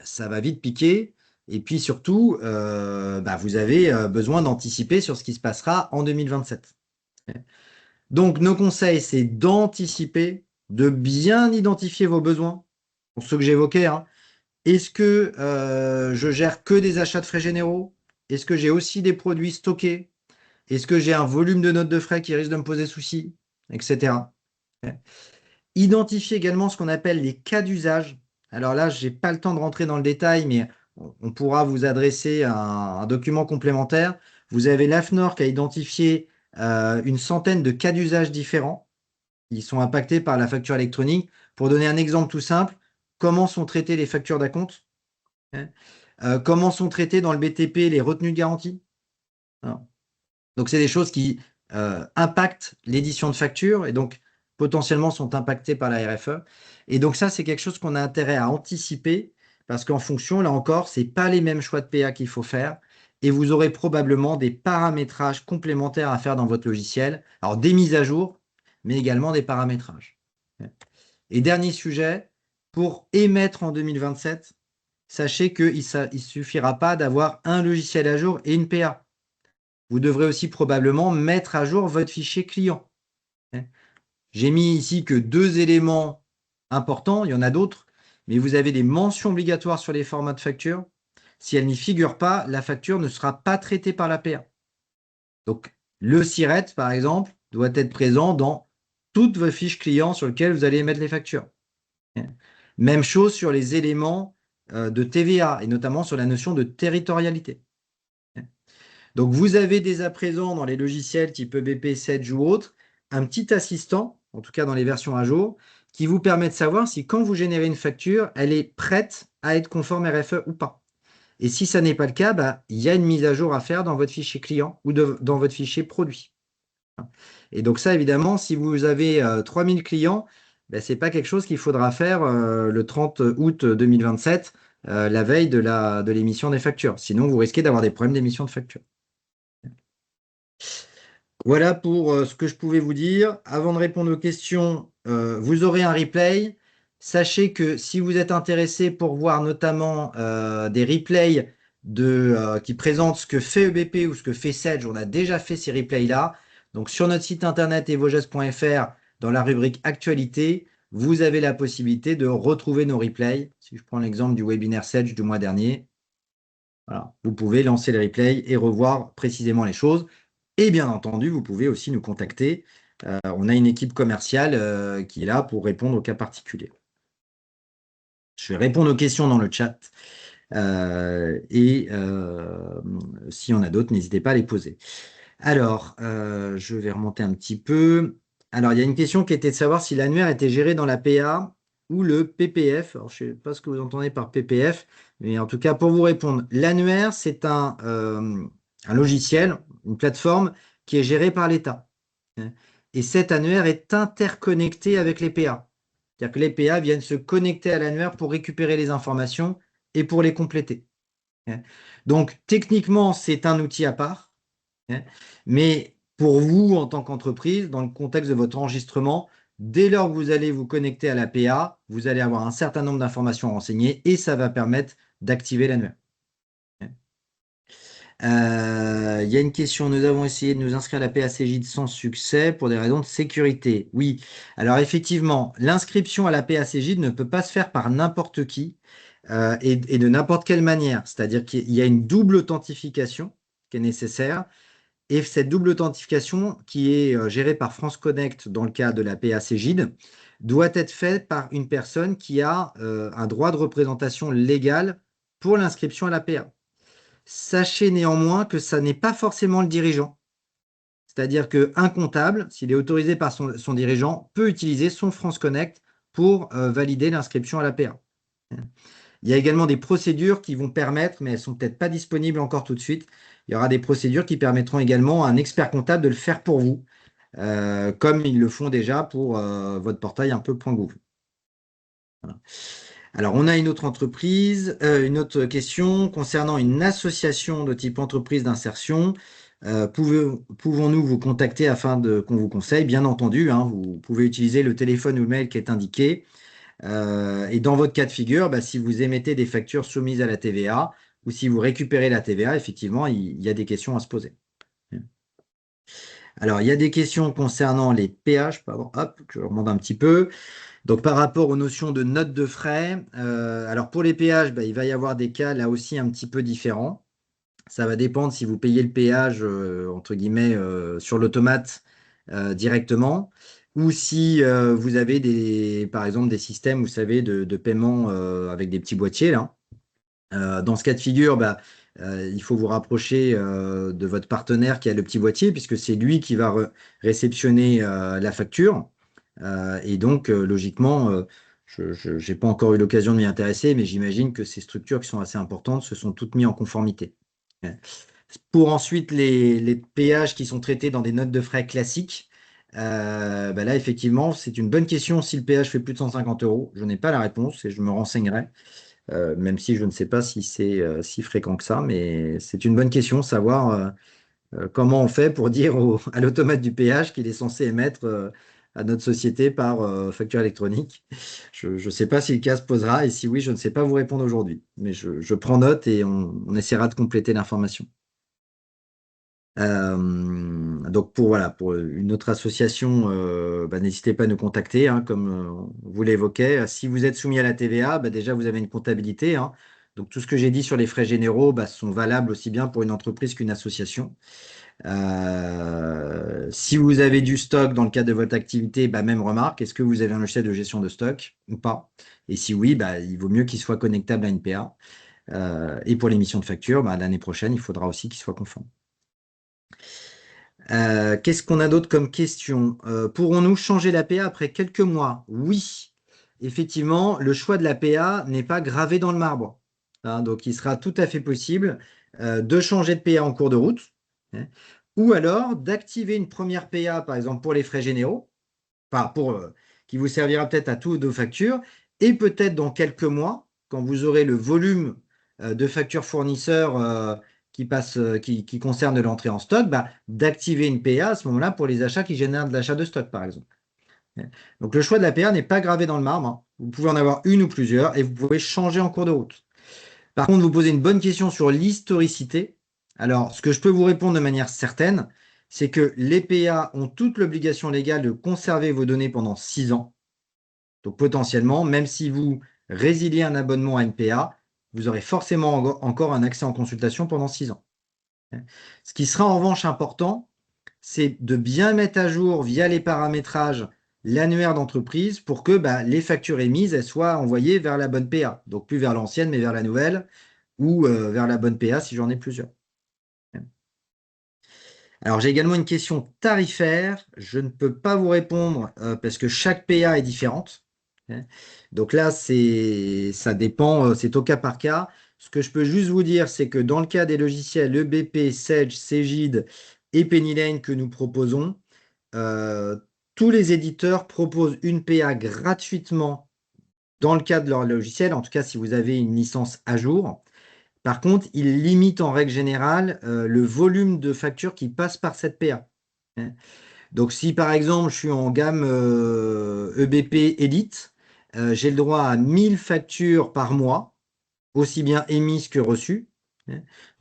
ça va vite piquer. Et puis surtout, bah, vous avez besoin d'anticiper sur ce qui se passera en 2027. Donc, nos conseils, c'est d'anticiper, de bien identifier vos besoins, pour ceux que j'évoquais, hein. Est-ce que je gère que des achats de frais généraux? Est-ce que j'ai aussi des produits stockés? Est-ce que j'ai un volume de notes de frais qui risque de me poser souci? Etc. Identifier également ce qu'on appelle les cas d'usage. Alors là, je n'ai pas le temps de rentrer dans le détail, mais on pourra vous adresser un document complémentaire. Vous avez l'AFNOR qui a identifié une centaine de cas d'usage différents qui sont impactés par la facture électronique. Pour donner un exemple tout simple, comment sont traitées les factures d'acompte? Comment sont traitées dans le BTP les retenues de garantie? Alors, donc, c'est des choses qui impactent l'édition de facture et donc potentiellement sont impactées par la RFE. Et donc, ça, c'est quelque chose qu'on a intérêt à anticiper parce qu'en fonction, là encore, ce n'est pas les mêmes choix de PA qu'il faut faire et vous aurez probablement des paramétrages complémentaires à faire dans votre logiciel. Alors, des mises à jour, mais également des paramétrages. Et dernier sujet, pour émettre en 2027, sachez qu'il ne suffira pas d'avoir un logiciel à jour et une PA. Vous devrez aussi probablement mettre à jour votre fichier client. J'ai mis ici que 2 éléments importants, il y en a d'autres, mais vous avez des mentions obligatoires sur les formats de facture. Si elles n'y figurent pas, la facture ne sera pas traitée par la PA. Donc, le SIRET, par exemple, doit être présent dans toutes vos fiches clients sur lesquelles vous allez émettre les factures. Même chose sur les éléments de TVA et notamment sur la notion de territorialité. Donc, vous avez dès à présent dans les logiciels type EBP, Sage ou autres, un petit assistant, en tout cas dans les versions à jour, qui vous permet de savoir si quand vous générez une facture, elle est prête à être conforme RFE ou pas. Et si ça n'est pas le cas, bah, il y a une mise à jour à faire dans votre fichier client ou dans votre fichier produit. Et donc ça, évidemment, si vous avez 3000 clients, ben, ce n'est pas quelque chose qu'il faudra faire le 30 août 2027, la veille de l'émission des factures. Sinon, vous risquez d'avoir des problèmes d'émission de factures. Voilà pour ce que je pouvais vous dire. Avant de répondre aux questions, vous aurez un replay. Sachez que si vous êtes intéressé pour voir notamment des replays qui présentent ce que fait EBP ou ce que fait Sedge, on a déjà fait ces replays-là. Donc sur notre site internet evoges.fr, dans la rubrique Actualité, vous avez la possibilité de retrouver nos replays. Si je prends l'exemple du webinaire Sedge du mois dernier, voilà, vous pouvez lancer les replays et revoir précisément les choses. Et bien entendu, vous pouvez aussi nous contacter. On a une équipe commerciale qui est là pour répondre aux cas particuliers. Je vais répondre aux questions dans le chat. S'il y en a d'autres, n'hésitez pas à les poser. Alors, je vais remonter un petit peu. Alors, il y a une question qui était de savoir si l'annuaire était géré dans la PA ou le PPF. Alors, je ne sais pas ce que vous entendez par PPF, mais en tout cas, pour vous répondre, l'annuaire, c'est un logiciel, une plateforme qui est gérée par l'État. Et cet annuaire est interconnecté avec les PA. C'est-à-dire que les PA viennent se connecter à l'annuaire pour récupérer les informations et pour les compléter. Donc, techniquement, c'est un outil à part. Mais pour vous, en tant qu'entreprise, dans le contexte de votre enregistrement, dès lors que vous allez vous connecter à la PA, vous allez avoir un certain nombre d'informations renseignées et ça va permettre d'activer l'annuaire. Il y a une question, nous avons essayé de nous inscrire à la PACJ sans succès pour des raisons de sécurité. Oui, alors effectivement, l'inscription à la PACJ ne peut pas se faire par n'importe qui et de n'importe quelle manière. C'est-à-dire qu'il y a une double authentification qui est nécessaire. Et cette double authentification, qui est gérée par France Connect dans le cas de la PA-Cégide, doit être faite par une personne qui a un droit de représentation légal pour l'inscription à la PA. Sachez néanmoins que ça n'est pas forcément le dirigeant. C'est-à-dire qu'un comptable, s'il est autorisé par son dirigeant, peut utiliser son France Connect pour valider l'inscription à la PA. Il y a également des procédures qui vont permettre, mais elles ne sont peut-être pas disponibles encore tout de suite, il y aura des procédures qui permettront également à un expert comptable de le faire pour vous, comme ils le font déjà pour votre portail un peu .gouv. Voilà. Alors, on a une autre une autre question concernant une association de type entreprise d'insertion. Pouvons-nous vous contacter afin qu'on vous conseille? Bien entendu, hein, vous pouvez utiliser le téléphone ou le mail qui est indiqué. Et dans votre cas de figure, bah, si vous émettez des factures soumises à la TVA ou si vous récupérez la TVA, effectivement, il y a des questions à se poser. Alors, il y a des questions concernant les péages. Pardon, hop, je remonte un petit peu. Donc, par rapport aux notions de notes de frais, alors pour les péages, bah, il va y avoir des cas là aussi un petit peu différents. Ça va dépendre si vous payez le péage, entre guillemets, sur l'automate directement, ou si vous avez par exemple des systèmes, vous savez, de paiement avec des petits boîtiers là. Dans ce cas de figure, bah, il faut vous rapprocher de votre partenaire qui a le petit boîtier, puisque c'est lui qui va réceptionner la facture. Et donc, logiquement, je n'ai pas encore eu l'occasion de m'y intéresser, mais j'imagine que ces structures qui sont assez importantes se sont toutes mises en conformité. Pour ensuite les péages qui sont traités dans des notes de frais classiques, bah là, effectivement, c'est une bonne question si le péage fait plus de 150 euros. Je n'ai pas la réponse et je me renseignerai, même si je ne sais pas si c'est si fréquent que ça, mais c'est une bonne question, savoir comment on fait pour dire à l'automate du péage qu'il est censé émettre à notre société par facture électronique. Je ne sais pas si le cas se posera et si oui, je ne sais pas vous répondre aujourd'hui, mais je prends note et on essaiera de compléter l'information. Donc pour une autre association, bah, n'hésitez pas à nous contacter, hein, comme vous l'évoquez. Si vous êtes soumis à la TVA, bah, déjà vous avez une comptabilité, hein. Donc tout ce que j'ai dit sur les frais généraux bah, sont valables aussi bien pour une entreprise qu'une association. Si vous avez du stock dans le cadre de votre activité, bah, même remarque, est-ce que vous avez un logiciel de gestion de stock ou pas? Et si oui, bah, il vaut mieux qu'il soit connectable à une PA. Et pour l'émission de facture, bah, l'année prochaine, il faudra aussi qu'il soit conforme. Qu'est-ce qu'on a d'autre comme question? Pourrons-nous changer la l'APA après quelques mois? Oui, effectivement, le choix de la l'APA n'est pas gravé dans le marbre. hein. Donc, il sera tout à fait possible de changer de PA en cours de route, hein, ou alors d'activer une première PA, par exemple, pour les frais généraux, enfin, qui vous servira peut-être à toutes vos factures, et peut-être dans quelques mois, quand vous aurez le volume de factures fournisseurs qui concerne l'entrée en stock, bah, d'activer une PA à ce moment-là pour les achats qui génèrent de l'achat de stock, par exemple. Donc le choix de la PA n'est pas gravé dans le marbre, hein. Vous pouvez en avoir une ou plusieurs et vous pouvez changer en cours de route. Par contre, vous posez une bonne question sur l'historicité. Alors, ce que je peux vous répondre de manière certaine, c'est que les PA ont toute l'obligation légale de conserver vos données pendant 6 ans. Donc potentiellement, même si vous résiliez un abonnement à une PA, vous aurez forcément encore un accès en consultation pendant 6 ans. Ce qui sera en revanche important, c'est de bien mettre à jour via les paramétrages l'annuaire d'entreprise pour que bah, les factures émises elles soient envoyées vers la bonne PA. Donc plus vers l'ancienne, mais vers la nouvelle, ou vers la bonne PA si j'en ai plusieurs. Alors j'ai également une question tarifaire. Je ne peux pas vous répondre parce que chaque PA est différente. Donc là, ça dépend, c'est au cas par cas. Ce que je peux juste vous dire, c'est que dans le cas des logiciels EBP, Sage, Cegid et Pennylane que nous proposons, euh, tous les éditeurs proposent une PA gratuitement dans le cas de leur logiciel, en tout cas si vous avez une licence à jour. Par contre, ils limitent en règle générale le volume de factures qui passent par cette PA. Donc si par exemple je suis en gamme EBP Elite, j'ai le droit à 1000 factures par mois, aussi bien émises que reçues,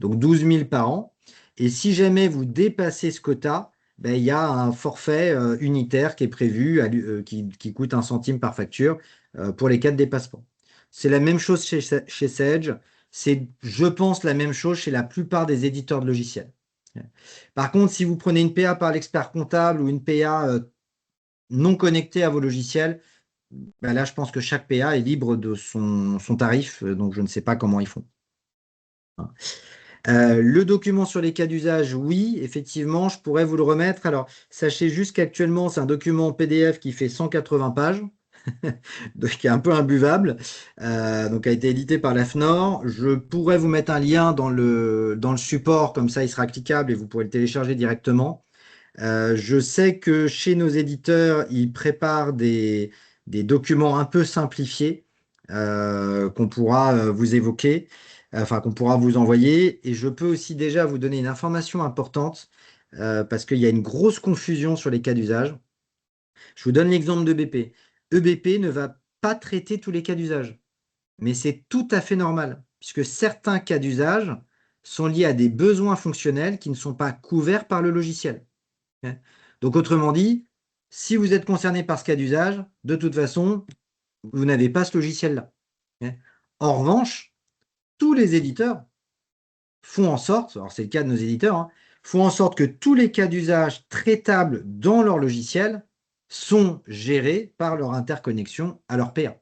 donc 12 000 par an. Et si jamais vous dépassez ce quota, ben, il y a un forfait unitaire qui est prévu, qui coûte 1 centime par facture pour les cas de dépassement. C'est la même chose chez Sage, c'est, je pense, la même chose chez la plupart des éditeurs de logiciels. Par contre, si vous prenez une PA par l'expert comptable ou une PA non connectée à vos logiciels, ben là, je pense que chaque PA est libre de son tarif, donc je ne sais pas comment ils font. Le document sur les cas d'usage, oui, effectivement, je pourrais vous le remettre. Alors, sachez juste qu'actuellement, c'est un document PDF qui fait 180 pages, donc qui est un peu imbuvable, donc a été édité par la FNOR. Je pourrais vous mettre un lien dans le support, comme ça il sera cliquable et vous pourrez le télécharger directement. Je sais que chez nos éditeurs, ils préparent des documents un peu simplifiés qu'on pourra vous évoquer, enfin qu'on pourra vous envoyer. Et je peux aussi déjà vous donner une information importante parce qu'il y a une grosse confusion sur les cas d'usage. Je vous donne l'exemple d'EBP. EBP ne va pas traiter tous les cas d'usage, mais c'est tout à fait normal puisque certains cas d'usage sont liés à des besoins fonctionnels qui ne sont pas couverts par le logiciel. Donc, autrement dit, si vous êtes concerné par ce cas d'usage, de toute façon, vous n'avez pas ce logiciel-là. En revanche, tous les éditeurs font en sorte, alors c'est le cas de nos éditeurs, font en sorte que tous les cas d'usage traitables dans leur logiciel sont gérés par leur interconnexion à leur PA.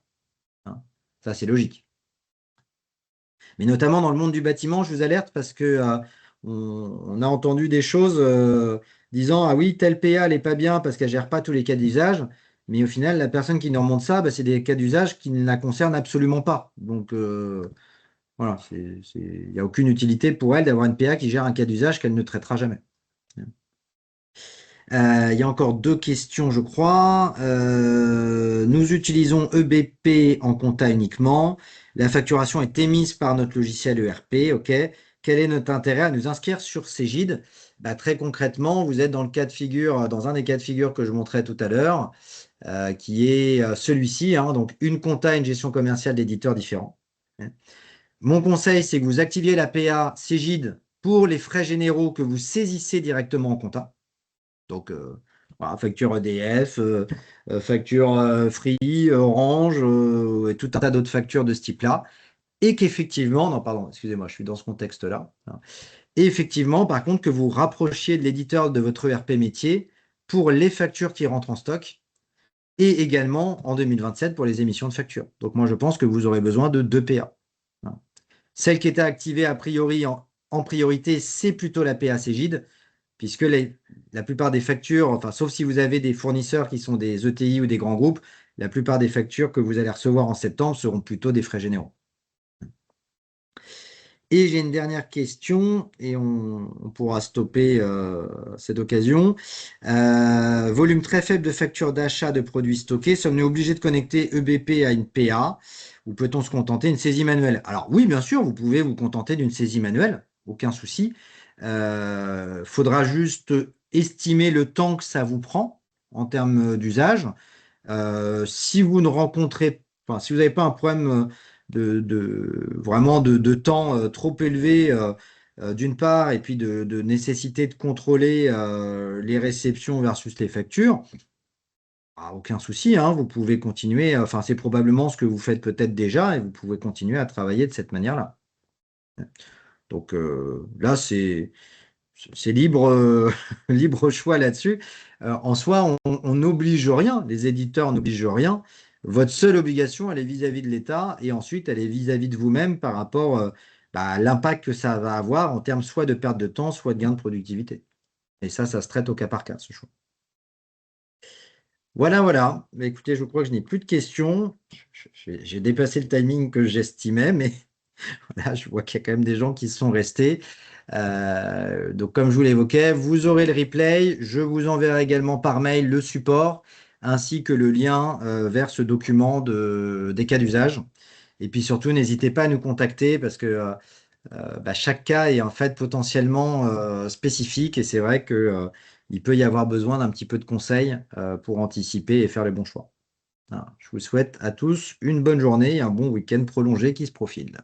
Ça, c'est logique. Mais notamment dans le monde du bâtiment, je vous alerte parce que on a entendu des choses disant ah oui, telle PA elle est pas bien parce qu'elle gère pas tous les cas d'usage. Mais au final, la personne qui nous remonte ça, bah, c'est des cas d'usage qui ne la concernent absolument pas. Donc voilà, il n'y a aucune utilité pour elle d'avoir une PA qui gère un cas d'usage qu'elle ne traitera jamais. Il y a encore deux questions, je crois. Nous utilisons EBP en compta uniquement. La facturation est émise par notre logiciel ERP. OK. Quel est notre intérêt à nous inscrire sur Cegid? Bah, très concrètement, vous êtes dans le cas de figure, dans un des cas de figure que je montrais tout à l'heure, qui est celui-ci, hein, donc une compta et une gestion commerciale d'éditeurs différents. Mon conseil, c'est que vous activiez la PA Cegid pour les frais généraux que vous saisissez directement en compta. Donc, voilà, facture EDF, facture Free, Orange, et tout un tas d'autres factures de ce type-là. Et qu'effectivement, non, pardon, excusez-moi, je suis dans ce contexte-là. Et effectivement, par contre, que vous rapprochiez de l'éditeur de votre ERP métier pour les factures qui rentrent en stock et également en 2027 pour les émissions de factures. Donc, moi, je pense que vous aurez besoin de deux PA. Celle qui était activée a priori en priorité, c'est plutôt la PA Cegid puisque la plupart des factures, enfin, sauf si vous avez des fournisseurs qui sont des ETI ou des grands groupes, la plupart des factures que vous allez recevoir en septembre seront plutôt des frais généraux. Et j'ai une dernière question et on pourra stopper cette occasion. Volume très faible de factures d'achat de produits stockés. Sommes-nous obligés de connecter EBP à une PA ou peut-on se contenter d'une saisie manuelle? Alors oui, bien sûr, vous pouvez vous contenter d'une saisie manuelle, aucun souci. Faudra juste estimer le temps que ça vous prend en termes d'usage. Si vous ne rencontrez, enfin, si vous n'avez pas un problème vraiment de temps trop élevé, d'une part, et puis de nécessité de contrôler les réceptions versus les factures, aucun souci, hein, vous pouvez continuer. Enfin, c'est probablement ce que vous faites peut-être déjà, et vous pouvez continuer à travailler de cette manière-là. Donc là, c'est libre, libre choix là-dessus. En soi, on n'oblige rien, les éditeurs n'obligent rien. Votre seule obligation, elle est vis-à-vis de l'État et ensuite, elle est vis-à-vis de vous-même par rapport à l'impact que ça va avoir en termes soit de perte de temps, soit de gain de productivité. Et ça se traite au cas par cas, ce choix. Voilà, voilà. Mais écoutez, je crois que je n'ai plus de questions. J'ai dépassé le timing que j'estimais, mais là, je vois qu'il y a quand même des gens qui sont restés. Donc, comme je vous l'évoquais, vous aurez le replay. Je vous enverrai également par mail le support ainsi que le lien vers ce document des cas d'usage. Et puis surtout, n'hésitez pas à nous contacter parce que chaque cas est en fait potentiellement spécifique et c'est vrai que, il peut y avoir besoin d'un petit peu de conseils pour anticiper et faire les bons choix. Voilà. Je vous souhaite à tous une bonne journée et un bon week-end prolongé qui se profile.